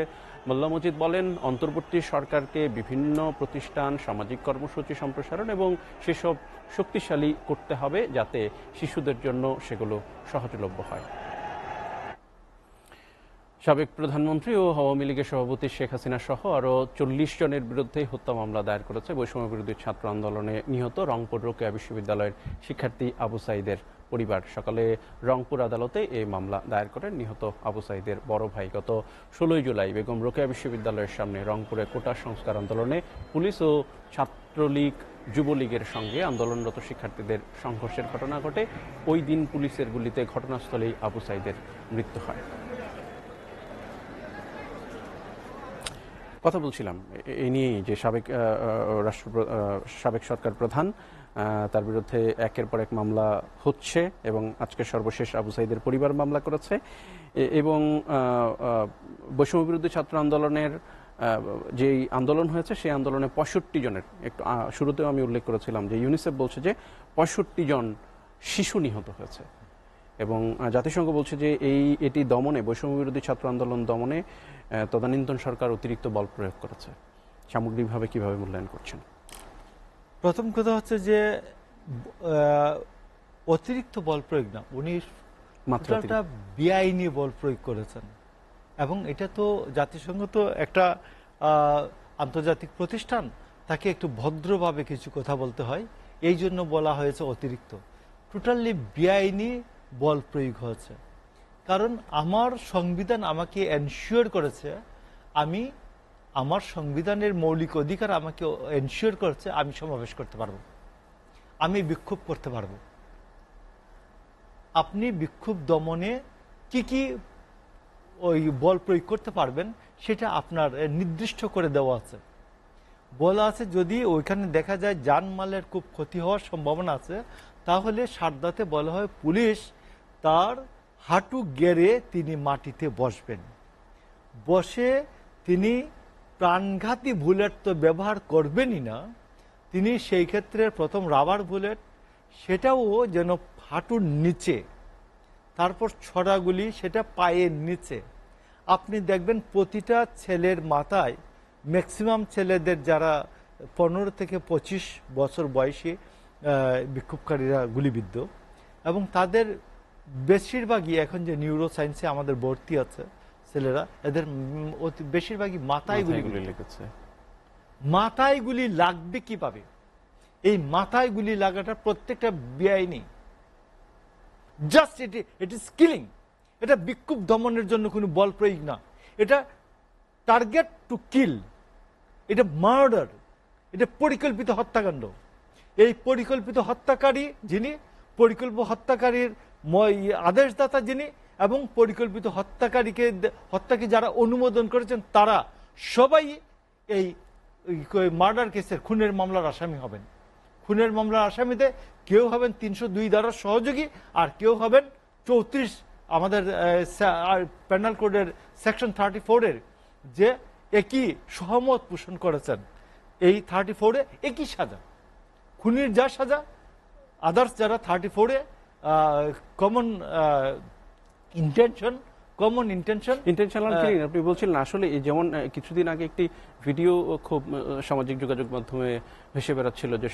মোল্লা মজিদ বলেন, অন্তর্বর্তী সরকারকে বিভিন্ন প্রতিষ্ঠান, সামাজিক কর্মসূচি সম্প্রসারণ এবং সেসব শক্তিশালী করতে হবে যাতে শিশুদের জন্য সেগুলো সহজলভ্য হয়। সাবেক প্রধানমন্ত্রী ও আওয়ামী লীগের সভাপতি শেখ হাসিনা সহ আরও 40 জনের বিরুদ্ধে হত্যা মামলা দায়ের করেছে বৈষম্য বিরোধী ছাত্র আন্দোলনে নিহত রংপুর রোকেয়া বিশ্ববিদ্যালয়ের শিক্ষার্থী আবু সাঈদের পরিবার। সকালে রংপুর আদালতে এই মামলা দায়ের করেন নিহত আবু সাঈদের বড় ভাই। গত 16 জুলাই বেগম রোকেয়া বিশ্ববিদ্যালয়ের সামনে রংপুরে কোটা সংস্কার আন্দোলনে পুলিশ ও ছাত্র ছাত্রলীগ যুবলীগের সঙ্গে আন্দোলনরত শিক্ষার্থীদের সংঘর্ষের ঘটনা ঘটে। ওই দিন পুলিশের গুলিতে ঘটনাস্থলেই আবু সাইদের মৃত্যু হয়। কথা বলছিলাম এই নিয়েই যে সাবেক সরকার প্রধান, তার বিরুদ্ধে একের পর এক মামলা হচ্ছে এবং আজকে সর্বশেষ আবু সাইদের পরিবার মামলা করেছে। এবং বৈষম্য বিরোধী ছাত্র আন্দোলনের যেই আন্দোলন হয়েছে সেই আন্দোলনে ৬৫ জনের, একটু শুরুতেও আমি উল্লেখ করেছিলাম যে ইউনিসেফ বলছে যে ৬৫ জন শিশু নিহত হয়েছে এবং জাতিসংঘ বলছে যে এটি দমনে, বৈষম্য বিরোধী ছাত্র আন্দোলন দমনে তদানীন্তন সরকার অতিরিক্ত বল প্রয়োগ করেছে। সামগ্রিকভাবে কিভাবে মূল্যায়ন করছেন? প্রথম কথা হচ্ছে যে অতিরিক্ত বল প্রয়োগ না, উনি মাত্রাটা বেআইনি বল প্রয়োগ করেছেন এবং এটা তো জাতিসংঘ তো একটা আন্তর্জাতিক প্রতিষ্ঠান, তাকে একটু ভদ্রভাবে কিছু কথা বলতে হয়, এই জন্য বলা হয়েছে অতিরিক্ত। টোটালি বেআইনি বল প্রয়োগ হয়েছে, কারণ আমার সংবিধান আমাকে এনশিওর করেছে, আমার সংবিধানের মৌলিক অধিকার আমাকে এনশিওর করেছে আমি সমাবেশ করতে পারবো, আমি বিক্ষোভ করতে পারবো। আপনি বিক্ষোভ দমনে কি ওই বল প্রয়োগ করতে পারবেন সেটা আপনার নির্দিষ্ট করে দেওয়া আছে, বলা আছে যদি ওইখানে দেখা যায় জানমালের খুব ক্ষতি হওয়ার সম্ভাবনা আছে তাহলে সারদাতে বলা হয় পুলিশ তার হাঁটু গেড়ে তিনি মাটিতে বসবেন, বসে তিনি প্রাণঘাতী বুলেট তো ব্যবহার করবেনই না, তিনি সেই ক্ষেত্রে প্রথম রাবার বুলেট সেটাও যেন হাঁটুর নিচে, তারপর ছড়াগুলি সেটা পায়ের নিচে। আপনি দেখবেন প্রতিটা ছেলের মাথায়, ম্যাক্সিমাম ছেলেদের যারা 15 থেকে 25 বছর বয়সী বিক্ষোভকারীরা গুলিবিদ্ধ এবং তাদের বেশিরভাগই এখন যে নিউরো সায়েন্সে আমাদের ভর্তি আছে ছেলেরা, এদের বেশিরভাগই মাথায় গুলি লেগেছে। মাথায় গুলি লাগবে কিভাবে? এই মাথায় গুলি লাগাটা প্রত্যেকটা বেআইনি, জাস্ট ইট ইজ কিলিং। এটা বিক্ষোভ দমনের জন্য কোনো বল প্রয়োগ না, এটা টার্গেট টু কিল, এটা মার্ডার, এটা পরিকল্পিত হত্যাকাণ্ড। এই পরিকল্পিত হত্যাকারী যিনি, পরিকল্পিত হত্যাকারীর আদেশদাতা যিনি এবং পরিকল্পিত হত্যাকে যারা অনুমোদন করেছেন তারা সবাই এই মার্ডার কেসের খুনের মামলার আসামি হবেন। খুনের মামলার আসামিতে কেউ হবেন 302 ধারার সহযোগী আর কেউ হবেন 34 আমাদের পেনাল কোডের সেকশন 34-এর যে একই সহমত পোষণ করেছেন। এই 34-এ একই সাজা, খুনির যা সাজা, আদার্স যারা 34-এ কমন ইন্টেনশনাল কিলিং আপনি বলছিলেন। আসলে যেমন কিছুদিন আগে একটি ভিডিও খুব সামাজিক যোগাযোগ মাধ্যমে ভেসে বেড়াচ্ছিল যে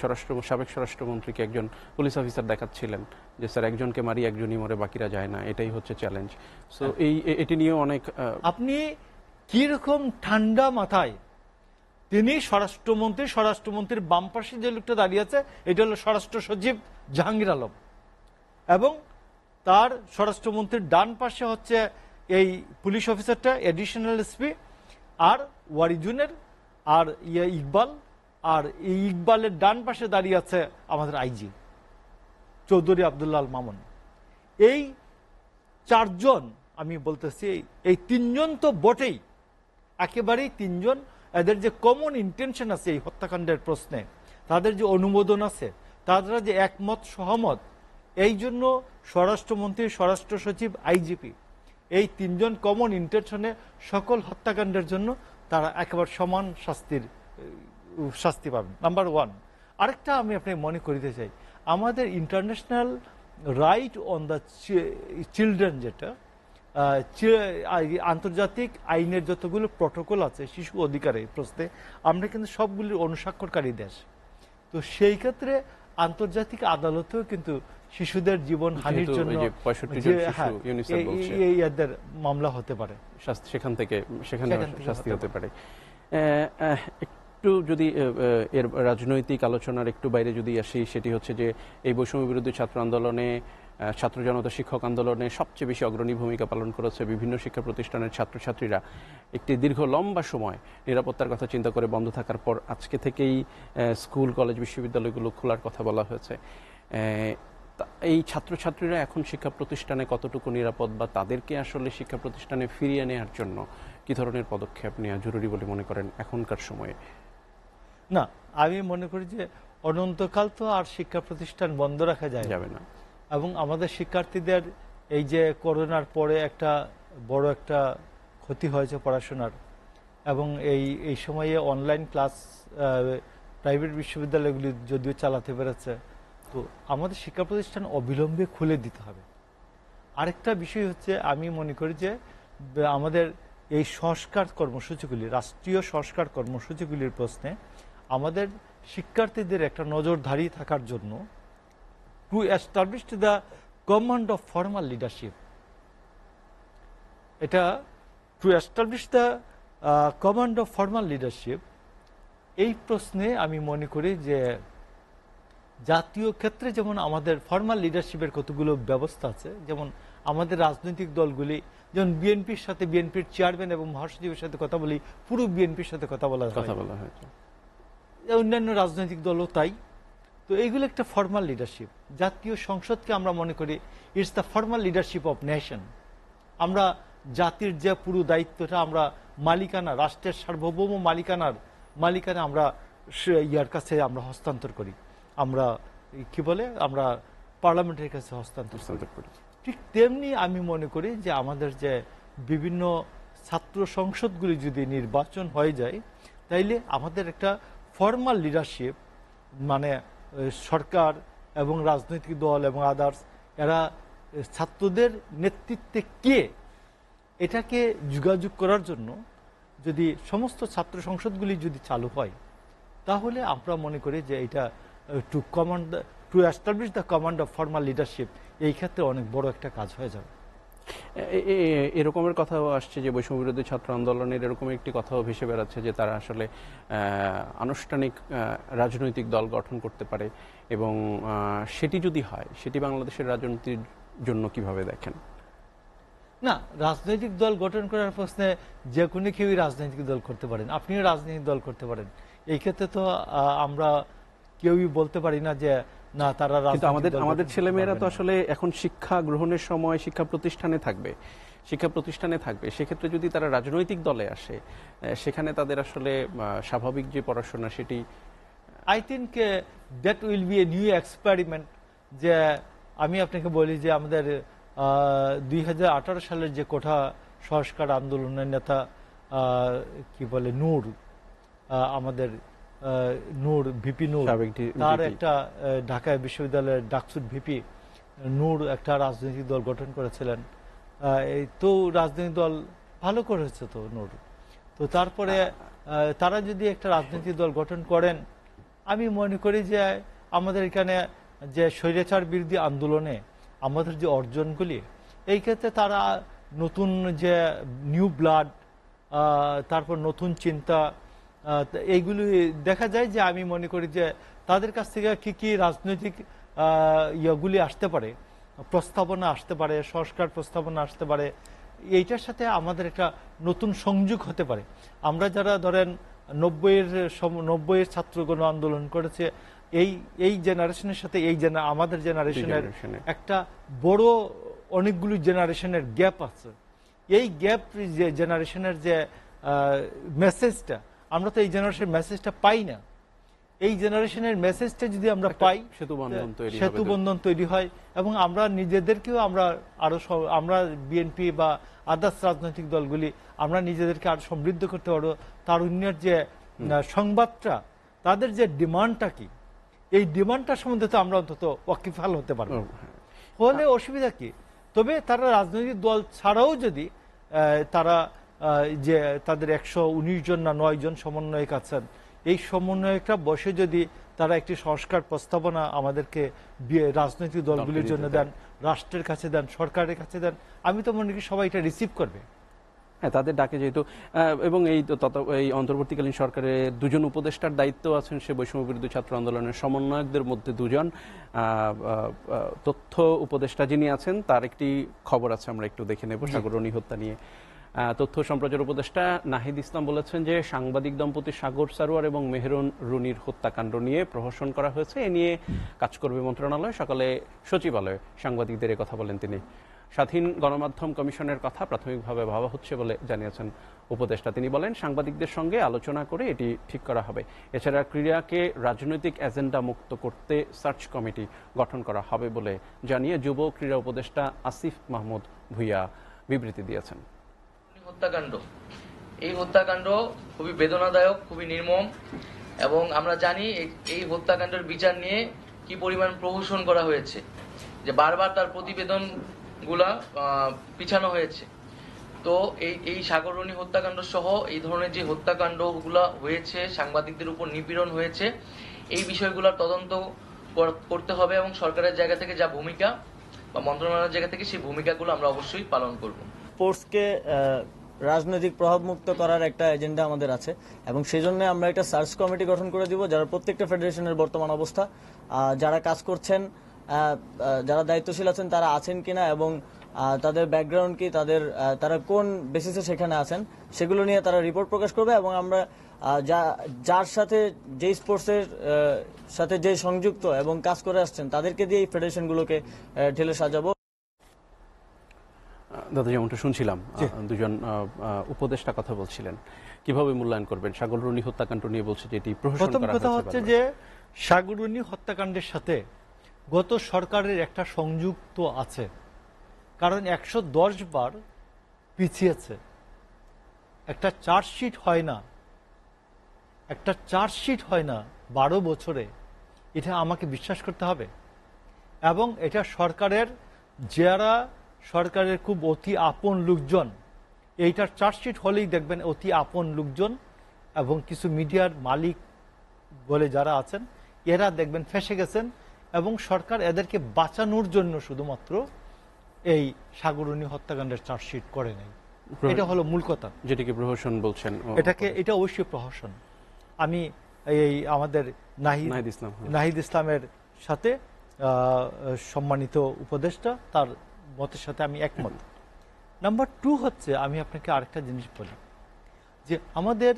সাবেক স্বরাষ্ট্রমন্ত্রীকে একজন পুলিশ অফিসার দেখাচ্ছিলেন যে স্যার একজনকে মারি একজনই মরে বাকিরা যায় না, এটাই হচ্ছে চ্যালেঞ্জ। সো এটি নিয়েও অনেক, আপনি কিরকম ঠান্ডা মাথায় তিনি স্বরাষ্ট্রমন্ত্রীর বাম পাশে যে লোকটা দাঁড়িয়ে আছে এটা হলো স্বরাষ্ট্র সচিব জাহাঙ্গীর আলম এবং তার স্বরাষ্ট্রমন্ত্রীর ডান পাশে হচ্ছে এই পুলিশ অফিসারটা এডিশনাল এসপি আর ওয়ারিজুনের আর ইকবাল, আর এই ইকবালের ডান পাশে দাঁড়িয়ে আছে আমাদের আইজি চৌধুরী আব্দুল্লাহ আল মামুন। এই চারজন, আমি বলতেছি এই তিনজন তো বটেই, একেবারেই তিনজন, এদের যে কমন ইন্টেনশন আছে এই হত্যাকাণ্ডের প্রশ্নে, তাদের যে অনুমোদন আছে, তারা যে একমত সহমত, এই জন্য স্বরাষ্ট্রমন্ত্রী, স্বরাষ্ট্র সচিব, আইজিপি এই তিনজন কমন ইন্টেনশনে সকল হত্যাকাণ্ডের জন্য তারা একেবারে সমান শাস্তি পাবেন, নাম্বার 1। আরেকটা আমি আপনাকে মনে করিতে চাই, আমাদের international right on the children, যেটা আন্তর্জাতিক আইনের যতগুলো প্রটোকল আছে শিশু অধিকারের প্রশ্নে, আমরা কিন্তু সবগুলির অনুস্বাক্ষরকারী দেশ। তো সেই ক্ষেত্রে আন্তর্জাতিক আদালতেও কিন্তু শিশুদের জীবন হানির জন্য এদের মামলা হতে পারে, সেখানে শাস্তি হতে পারে। একটু যদি এর রাজনৈতিক আলোচনার একটু বাইরে যদি আসি, সেটি হচ্ছে যে এই বৈষম্য বিরোধী ছাত্র আন্দোলনে ছাত্র জনতা শিক্ষক আন্দোলনে সবচেয়ে বেশি অগ্রণী ভূমিকা পালন করেছে। বিভিন্ন শিক্ষা প্রতিষ্ঠানের ছাত্রছাত্রীরা একটি দীর্ঘ লম্বা সময় নিরাপত্তার কথা চিন্তা করে বন্ধ থাকার পর আজকে থেকেই স্কুল কলেজ বিশ্ববিদ্যালয়গুলো খোলার কথা বলা হয়েছে। এই ছাত্রছাত্রীরা এখন শিক্ষা প্রতিষ্ঠানে কতটুকু নিরাপদ, বা তাদেরকে আসলে শিক্ষা প্রতিষ্ঠানে ফিরিয়ে নেওয়ার জন্য কি ধরনের পদক্ষেপ নেওয়া জরুরি বলে মনে করেন এখনকার সময়ে? না, আমি মনে করি যে অনন্তকাল তো আর শিক্ষা প্রতিষ্ঠান বন্ধ রাখা যাবে না, এবং আমাদের শিক্ষার্থীদের এই যে করোনার পরে একটা বড় একটা ক্ষতি হয়েছে পড়াশোনার, এবং এই সময়ে অনলাইন ক্লাস প্রাইভেট বিশ্ববিদ্যালয়গুলি যদিও চালাতে পেরেছে, তো আমাদের শিক্ষা প্রতিষ্ঠান অবিলম্বে খুলে দিতে হবে। আরেকটা বিষয় হচ্ছে, আমি মনে করি যে আমাদের এই সংস্কার কর্মসূচিগুলি, রাষ্ট্রীয় সংস্কার কর্মসূচিগুলির প্রশ্নে আমাদের শিক্ষার্থীদের একটা নজরদারি থাকার জন্য to establish the command of formal leadership, এটা to establish the command of formal leadership, এই প্রশ্নে আমি মনে করি যে জাতীয় ক্ষেত্রে যেমন আমাদের ফর্মাল লিডারশিপের কতগুলো ব্যবস্থা আছে, যেমন আমাদের রাজনৈতিক দলগুলি, যেমন বিএনপির সাথে বিএনপির চেয়ারম্যান এবং মহাসচিবের সাথে কথা বলি, পুরো বিএনপির সাথে কথা বলা হয়েছে, অন্যান্য রাজনৈতিক দলও তাই। তো এইগুলো একটা ফর্মাল লিডারশিপ। জাতীয় সংসদকে আমরা মনে করি it's the formal leadership of nation. আমরা জাতির যে পুরো দায়িত্বটা আমরা মালিকানা, রাষ্ট্রের সার্বভৌম মালিকানা আমরা ইয়ার কাছে আমরা হস্তান্তর করি, আমরা কি বলে, আমরা পার্লামেন্টের কাছে হস্তান্তর করি। ঠিক তেমনি আমি মনে করি যে আমাদের যে বিভিন্ন ছাত্র সংসদগুলি যদি নির্বাচন হয়ে যায়, তাইলে আমাদের একটা ফর্মাল লিডারশিপ, মানে সরকার এবং রাজনৈতিক দল এবং আদার্স, এরা ছাত্রদের নেতৃত্বে কে, এটাকে যোগাযোগ করার জন্য যদি সমস্ত ছাত্র সংসদগুলি যদি চালু হয়, তাহলে আমরা মনে করি যে এটা to establish the command of formal leadership, এই ক্ষেত্রে অনেক বড় একটা কাজ হয়ে যাবে। এরকমের কথাও আসছে যে বৈষম্য বিরোধী ছাত্র আন্দোলনের এরকম একটি কথাও ভেসে বেড়াচ্ছে যে তারা আসলে আনুষ্ঠানিক রাজনৈতিক দল গঠন করতে পারে, এবং সেটি যদি হয়, সেটি বাংলাদেশের রাজনীতির জন্য কিভাবে দেখেন? না, রাজনৈতিক দল গঠন করার প্রশ্নে যে কোনো কেউই রাজনৈতিক দল করতে পারেন, আপনিও রাজনৈতিক দল করতে পারেন। এই ক্ষেত্রে তো আমরা কেউই বলতে পারি না যে না তারা, কিন্তু আমাদের ছেলেমেয়েরা তো আসলে এখন শিক্ষা গ্রহণের সময় শিক্ষা প্রতিষ্ঠানে থাকবে, সেক্ষেত্রে যদি তারা রাজনৈতিক দলে আসে, সেখানে তাদের আসলে স্বাভাবিক যে পড়াশোনা, সেটি I think that will B a new experiment. যে আমি আপনাকে বলি যে আমাদের 2018 সালের যে কোঠা সংস্কার আন্দোলনের নেতা কি বলে নূর, আমাদের নূর, ভিপি নূর, তার একটা ঢাকা বিশ্ববিদ্যালয়ের ডাকসুর ভিপি নূর একটা রাজনৈতিক দল গঠন করেছিলেন। তো রাজনৈতিক দল ভালো করেছে তো নূর। তো তারপরে তারা যদি একটা রাজনৈতিক দল গঠন করেন, আমি মনে করি যে আমাদের এখানে যে স্বৈরাচার বিরোধী আন্দোলনে আমাদের যে অর্জনগুলি, এই ক্ষেত্রে তারা নতুন যে নিউ ব্লাড, তারপর নতুন চিন্তা, এইগুলি দেখা যায় যে আমি মনে করি যে তাদের কাছ থেকে কি কি রাজনৈতিক ইয়েগুলি আসতে পারে, প্রস্তাবনা আসতে পারে, সংস্কার প্রস্তাবনা আসতে পারে, এইটার সাথে আমাদের একটা নতুন সংযোগ হতে পারে। আমরা যারা ধরেন 90-এর ছাত্র গণ আন্দোলন করেছে, এই জেনারেশনের সাথে আমাদের জেনারেশনের একটা বড় অনেকগুলো জেনারেশনের গ্যাপ আছে। এই গ্যাপ যে জেনারেশনের যে মেসেজটা, আমরা তো এই জেনারেশনের মেসেজটা পাই না। এই জেনারেশনের মেসেজটা যদি আমরা পাই, সেতু বন্ধন তৈরি হয়, এবং আমরা নিজেদেরকেও আমরা বিএনপি বা আদার্স রাজনৈতিক দলগুলি আমরা নিজেদেরকে আর সমৃদ্ধ করতে পারবো। তারুণ্যের যে সংবাদটা, তাদের যে ডিমান্ডটা কি, এই ডিমান্ডটা সম্বন্ধে তো আমরা অন্তত ওয়াকিফাল হতে পারবো। হলে অসুবিধা কি? তবে তারা রাজনৈতিক দল ছাড়াও যদি তারা যে তাদের 119 জন না 9 জন সমন্বয়ক আছেন, এই সমন্বয়করা বসে যদি তারা একটি সংস্কার প্রস্তাবনা আমাদেরকে রাজনৈতিক দলগুলির জন্য দেন, রাষ্ট্রের কাছে দেন, সরকারের কাছে দেন, আমি তো মনে করি সবাই এটা রিসিভ করবে। হ্যাঁ, তাদের ডাকে যেহেতু এবং এই অন্তর্বর্তীকালীন সরকারের দুজন উপদেষ্টার দায়িত্ব আছেন, সে বৈষম্য বিরোধী ছাত্র আন্দোলনের সমন্বয়কদের মধ্যে দুজন তথ্য উপদেষ্টা যিনি আছেন তার একটি খবর আছে, আমরা একটু দেখে নেব সাগররণী হত্যা নিয়ে। তথ্য সম্প্রচার উপদেষ্টা নাহিদ ইসলাম বলেছেন যে সাংবাদিক দম্পতি সাগর সারোয়ার এবং মেহেরুন রুনির হত্যাকাণ্ড নিয়ে প্রহসন করা হয়েছে। এ নিয়ে কাজ করবে মন্ত্রণালয়। সকালে সচিবালয়ে সাংবাদিকদের এ কথা বলেন তিনি। স্বাধীন গণমাধ্যম কমিশনের কথা প্রাথমিকভাবে ভাবা হচ্ছে বলে জানিয়েছেন উপদেষ্টা। তিনি বলেন সাংবাদিকদের সঙ্গে আলোচনা করে এটি ঠিক করা হবে। এছাড়া ক্রীড়াকে রাজনৈতিক এজেন্ডা মুক্ত করতে সার্চ কমিটি গঠন করা হবে বলে জানিয়ে যুব ক্রীড়া উপদেষ্টা আসিফ মাহমুদ ভুইয়া বিবৃতি দিয়েছেন। হত্যাকাণ্ড, এই হত্যাকাণ্ড খুবই বেদনাদায়ক, খুবই নির্মম, এবং আমরা জানি এই হত্যাকাণ্ডের বিচার নিয়ে কি পরিমাণ প্রহসন করা হয়েছে, যে বারবার তার প্রতিবেদনগুলা পিছানো হয়েছে। তো এই সাগররণী হত্যাকাণ্ড সহ এই ধরনের যে হত্যাকাণ্ডগুলা হয়েছে, সাংবাদিকদের উপর নিপীড়ন হয়েছে, এই বিষয়গুলোর তদন্ত করতে হবে এবং সরকারের জায়গা থেকে যা ভূমিকা বা মন্ত্রণালয়ের জায়গা থেকে সেই ভূমিকাগুলো আমরা অবশ্যই পালন করব। স্পোর্টসকে রাজনৈতিক প্রভাবমুক্ত করার একটা এজেন্ডা আমাদের আছে এবং সেই জন্য আমরা একটা সার্চ কমিটি গঠন করে দিব, যারা প্রত্যেকটা ফেডারেশনের বর্তমান অবস্থা, যারা কাজ করছেন, যারা দায়িত্বশীল আছেন তারা আছেন কিনা এবং তাদের ব্যাকগ্রাউন্ড কি, তারা কোন বেসিসে সেখানে আছেন, সেগুলো নিয়ে তারা রিপোর্ট প্রকাশ করবে এবং আমরা যার সাথে যেই স্পোর্টসের সাথে যে সংযুক্ত এবং কাজ করে আসছেন তাদেরকে দিয়ে এই ফেডারেশনগুলোকে ঢেলে সাজাবো। দাদা, যেমনটা শুনছিলাম দুজন উপদেষ্টা কথা বলছিলেন, কিভাবে মূল্যায়ন করবেন সাগররণী হত্যাকাণ্ড নিয়ে? বলছে যে এটি প্রহসন করা হয়েছে। প্রথম কথা হচ্ছে যে সাগররণী হত্যাকাণ্ডের সাথে গত সরকারের একটা সংযুক্ত আছে, কারণ 110 বার পিছিয়েছে। একটা চার্জশিট হয় না, 12 বছরে। এটা আমাকে বিশ্বাস করতে হবে। এবং এটা সরকারের, যারা সরকারের খুব অতি আপন লোকজন, এইটার চার্জশিট হলেই দেখবেন অতি আপন লোকজন এবং কিছু মিডিয়ার মালিক বলে যারা আছেন, এরা দেখবেন ফেঁসে গেছেন এবং সরকার এদেরকে বাঁচানোর জন্য শুধুমাত্র এই সাগররণী হত্যাকাণ্ডের চার্জশিট করে নাই। এটা হলো মূল কথা, যেটাকে প্রহসন বলছেন। এটা অবশ্যই প্রহসন। আমি এই আমাদের নাহিদ ইসলামের সাথে সম্মানিত উপদেষ্টা, তার মতের সাথে আমি একমত। নাম্বার 2 হচ্ছে, আমি আপনাকে আরেকটা জিনিস বলি, যে আমাদের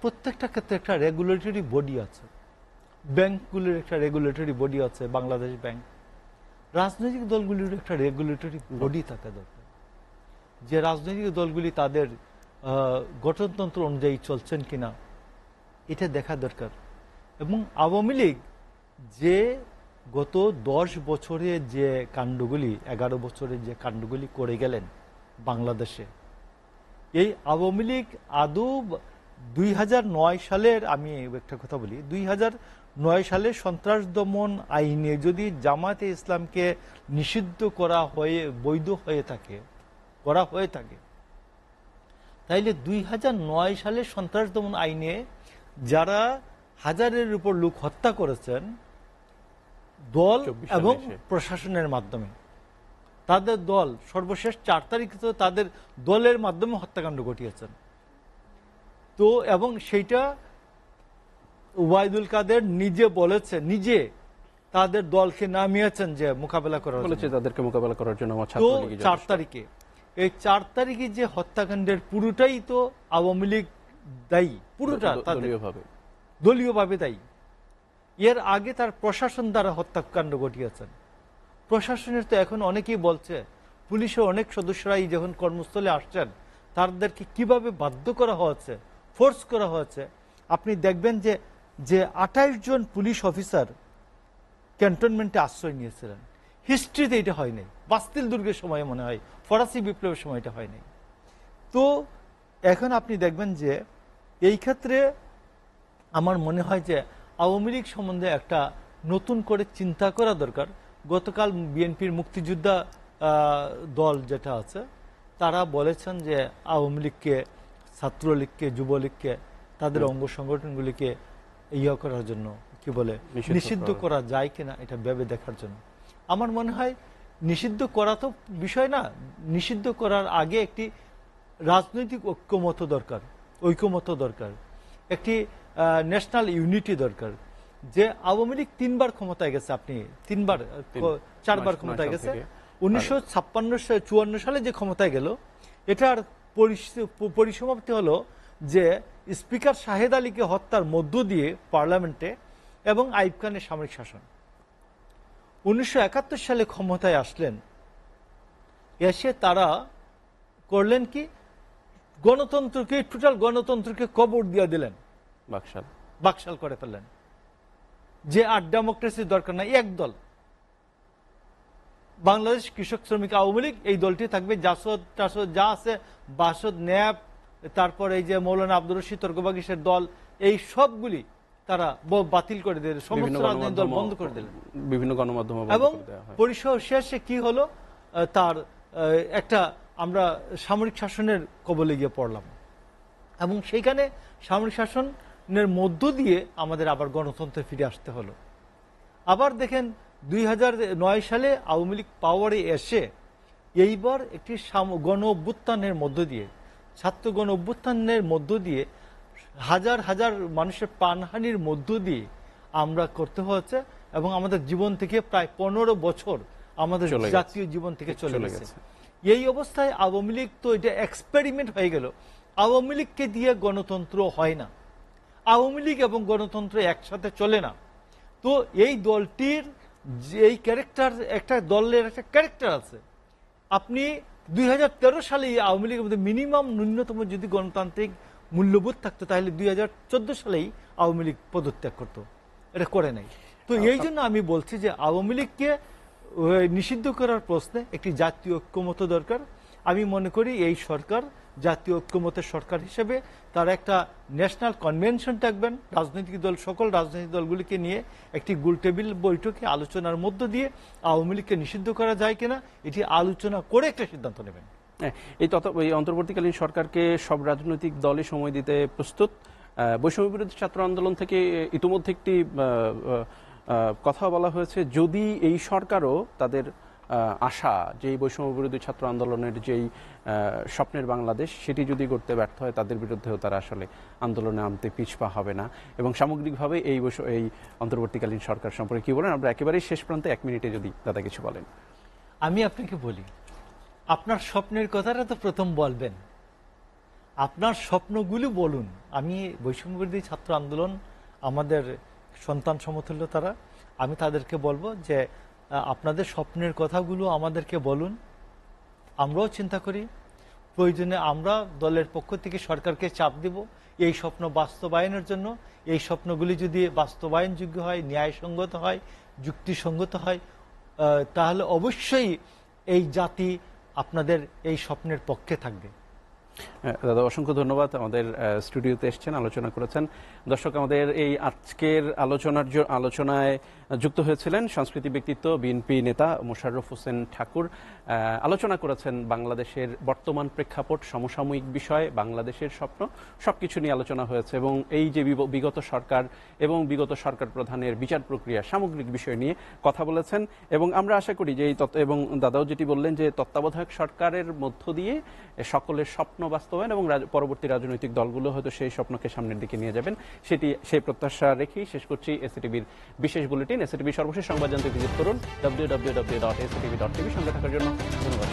প্রত্যেকটা ক্ষেত্রে একটা রেগুলেটরি বডি আছে। ব্যাংকগুলির একটা রেগুলেটরি বডি আছে, বাংলাদেশ ব্যাংক। রাজনৈতিক দলগুলির একটা রেগুলেটরি বডি থাকা দরকার, যে রাজনৈতিক দলগুলি তাদের গঠনতন্ত্র অনুযায়ী চলছেন কিনা এটা দেখা দরকার। এবং আওয়ামী লীগ যে গত 10 বছরে যে কাণ্ডগুলি, 11 বছরে যে কাণ্ডগুলি করে গেলেন বাংলাদেশে, এই আওয়ামী লীগ আদৌ 2009 সালের, আমি একটা কথা বলি, 2009 সালে সন্ত্রাস দমন আইনে যদি জামায়াতে ইসলামকে নিষিদ্ধ করা বৈধ হয়ে থাকে, তাইলে 2009 সালে সন্ত্রাস দমন আইনে যারা হাজারের উপর লোক হত্যা করেছেন দল এবং প্রশাসনের মাধ্যমে, তাদের দল সর্বশেষ 4 তারিখে তো তাদের দলের মাধ্যমে হত্যাকাণ্ড ঘটিয়েছেন। তো এবং সেইটা ওবায়দুল কাদের নিজে বলেছে, নিজে তাদের দলকে নামিয়েছেন যে মোকাবেলা করার জন্য, তাদেরকে মোকাবেলা করার জন্য। তো 4 তারিখে, এই 4 তারিখে যে হত্যাকাণ্ডের পুরোটাই তো আওয়ামী লীগ দায়ী, পুরোটা দলীয়ভাবে দায়ী। এর আগে তার প্রশাসন দ্বারা হত্যাকাণ্ড ঘটিয়েছেন। প্রশাসনের তো এখন অনেকেই বলছে, পুলিশের অনেক সদস্যরাই যখন কর্মস্থলে আসছেন তাদেরকে কিভাবে বাধ্য করা হয়েছে, ফোর্স করা হয়েছে। আপনি দেখবেন যে 28 জন পুলিশ অফিসার ক্যান্টনমেন্টে আশ্রয় নিয়েছিলেন। হিস্ট্রিতে এটা হয় নাই, বাস্তিল দুর্গের সময় মনে হয়, ফরাসি বিপ্লবের সময় এটা হয় নাই। তো এখন আপনি দেখবেন যে এই ক্ষেত্রে আমার মনে হয় যে আওয়ামী লীগ সম্বন্ধে একটা নতুন করে চিন্তা করা দরকার। গতকাল বিএনপির মুক্তিযোদ্ধা দল যেটা আছে, তারা বলেছেন যে আওয়ামী লীগকে, ছাত্রলীগকে, যুবলীগকে, তাদের অঙ্গ সংগঠনগুলিকে করার জন্য, কি বলে, নিষিদ্ধ করা যায় কিনা এটা ভেবে দেখার জন্য। আমার মনে হয় নিষিদ্ধ করা তো বিষয় না, নিষিদ্ধ করার আগে একটি রাজনৈতিক ঐক্যমত দরকার, একটি ন্যাশনাল ইউনিটি দরকার। যে আওয়ামী লীগ 3 বার ক্ষমতায় গেছে, আপনি 4বার ক্ষমতায় গেছে। 1954 সালে যে ক্ষমতায় গেল, এটার পরিসমাপ্তি হলো যে স্পিকার শাহেদ আলীকে হত্যার মধ্য দিয়ে পার্লামেন্টে এবং আইয়ুব খানের সামরিক শাসন। 1971 সালে ক্ষমতায় আসলেন, এসে তারা করলেন কি, টোটাল গণতন্ত্রকে কবর দিয়ে দিলেন, বাকশাল করে ফেললেন। যে আর ডেমোক্রেসির দরকার নাই, এক দল বাংলাদেশ কৃষক শ্রমিক আওয়ামী লীগ, এই দলটি থাকবে। জাসদ টাসদ যা আছে, বাসদ, ন্যাপ, তারপর এই যে মৌলানা আব্দুর রশিদ তর্কবাগিসের দল, এই সবগুলি তারা বাতিল করে দিলেন, সমস্ত রাজনৈতিক দল বন্ধ করে দিলেন, বিভিন্ন গণমাধ্যম। এবং পরিসর শেষে কি হলো, তার একটা আমরা সামরিক শাসনের কবলে গিয়ে পড়লাম। এবং সেইখানে সামরিক শাসনের মধ্য দিয়ে আমাদের আবার গণতন্ত্রে ফিরে আসতে হলো। আবার দেখেন 2009 সালে আওয়ামী লীগ পাওয়ারে এসে এইবার একটি গণ অভ্যুত্থানের মধ্য দিয়ে, ছাত্র গণ অভ্যুত্থানের মধ্য দিয়ে, হাজার হাজার মানুষের প্রাণহানির মধ্য দিয়ে আমরা করতে হচ্ছে, এবং আমাদের জীবন থেকে প্রায় 15 বছর আমাদের জাতীয় জীবন থেকে চলে গেছে। এই অবস্থায় আওয়ামী লীগ তো এটা এক্সপেরিমেন্ট হয়ে গেল। আওয়ামী লীগকে দিয়ে গণতন্ত্র হয় না, আওয়ামী লীগ এবং গণতন্ত্র একসাথে চলে না। তো এই দলটির এই ক্যারেক্টার, একটা দলের একটা ক্যারেক্টার আছে। আপনি 2013 সালে আওয়ামী লীগের মধ্যে মিনিমাম ন্যূনতম যদি গণতান্ত্রিক মূল্যবোধ থাকতো, তাহলে 2014 সালেই আওয়ামী লীগ পদত্যাগ করতো, এটা করে নাই। তো এই জন্য আমি বলছি যে আওয়ামী লীগকে নিষিদ্ধ করার প্রশ্নে একটি জাতীয় ঐক্যমত দরকার। আমি মনে করি এই সরকার জাতীয় ঐক্যমতের সরকার হিসেবে তারা একটা ন্যাশনাল কনভেনশন ডাকবেন, রাজনৈতিক দল, সকল রাজনৈতিক দলগুলিকে নিয়ে একটি গোলটেবিল বৈঠকে আলোচনার মধ্য দিয়ে আওয়ামী লীগকে নিষিদ্ধ করা যায় কিনা এটি আলোচনা করে একটা সিদ্ধান্ত নেবেন। এই অন্তর্বর্তীকালীন সরকারকে সব রাজনৈতিক দলই সময় দিতে প্রস্তুত। বৈষম্য বিরোধী ছাত্র আন্দোলন থেকে ইতিমধ্যে একটি কথা বলা হয়েছে, যদি এই সরকারও তাদের আশা যে বৈষম্য বিরোধী ছাত্র আন্দোলনের যেই স্বপ্নের বাংলাদেশ, সেটি যদি করতে ব্যর্থ হয়, তাদের বিরুদ্ধেও তারা আসলে আন্দোলনে আনতে পিছপা হবে না। এবং সামগ্রিকভাবে এই অন্তর্বর্তীকালীন সরকার সম্পর্কে কি বলেন? আমরা একেবারেই শেষ প্রান্তে 1 মিনিটে যদি দাদা কিছু বলেন। আমি আপনাকে বলি, আপনার স্বপ্নের কথাটা তো প্রথম বলবেন, আপনার স্বপ্নগুলো বলুন। আমি বৈষম্য বিরোধী ছাত্র আন্দোলন আমাদের সন্তান সমতুল্য তারা, আমি তাদেরকে বলবো যে আপনাদের স্বপ্নের কথাগুলো আমাদেরকে বলুন, আমরাও চিন্তা করি। প্রয়োজনে আমরা দলের পক্ষ থেকে সরকারকে চাপ দেব এই স্বপ্ন বাস্তবায়নের জন্য। এই স্বপ্নগুলি যদি বাস্তবায়নযোগ্য হয়, ন্যায়সঙ্গত হয়, যুক্তিসঙ্গত হয়, তাহলে অবশ্যই এই জাতি আপনাদের এই স্বপ্নের পক্ষে থাকবে। দাদা অসংখ্য ধন্যবাদ, আমাদের স্টুডিওতে এসেছেন, আলোচনা করেছেন। দর্শক, আমাদের এই আজকের আলোচনায় যুক্ত হয়েছিলেন সংস্কৃতি ব্যক্তিত্ব, বিএনপি নেতা মোশাররফ হোসেন ঠাকুর। আলোচনা করেছেন বাংলাদেশের বর্তমান প্রেক্ষাপট, সমসাময়িক বিষয়, বাংলাদেশের স্বপ্ন, সবকিছু নিয়ে আলোচনা হয়েছে। এবং এই যে বিগত সরকার এবং বিগত সরকার প্রধানের বিচার প্রক্রিয়া, সামগ্রিক বিষয় নিয়ে কথা বলেছেন। এবং আমরা আশা করি যে এবং দাদাও যেটি বললেন যে তত্ত্বাবধায়ক সরকারের মধ্য দিয়ে সকলের স্বপ্ন বাস্তবায়ন এবং পরবর্তী রাজনৈতিক দলগুলো হয়তো সেই স্বপ্নকে সামনের দিকে নিয়ে যাবেন, সেই প্রত্যাশা রেখেই শেষ করছি এসএটিভির বিশেষ বুলেটিন। এসএটিভি সর্বশেষ সংবাদ জানতে ভিজিট করুন www.sctv.tv। সঙ্গে থাকার জন্য ধন্যবাদ।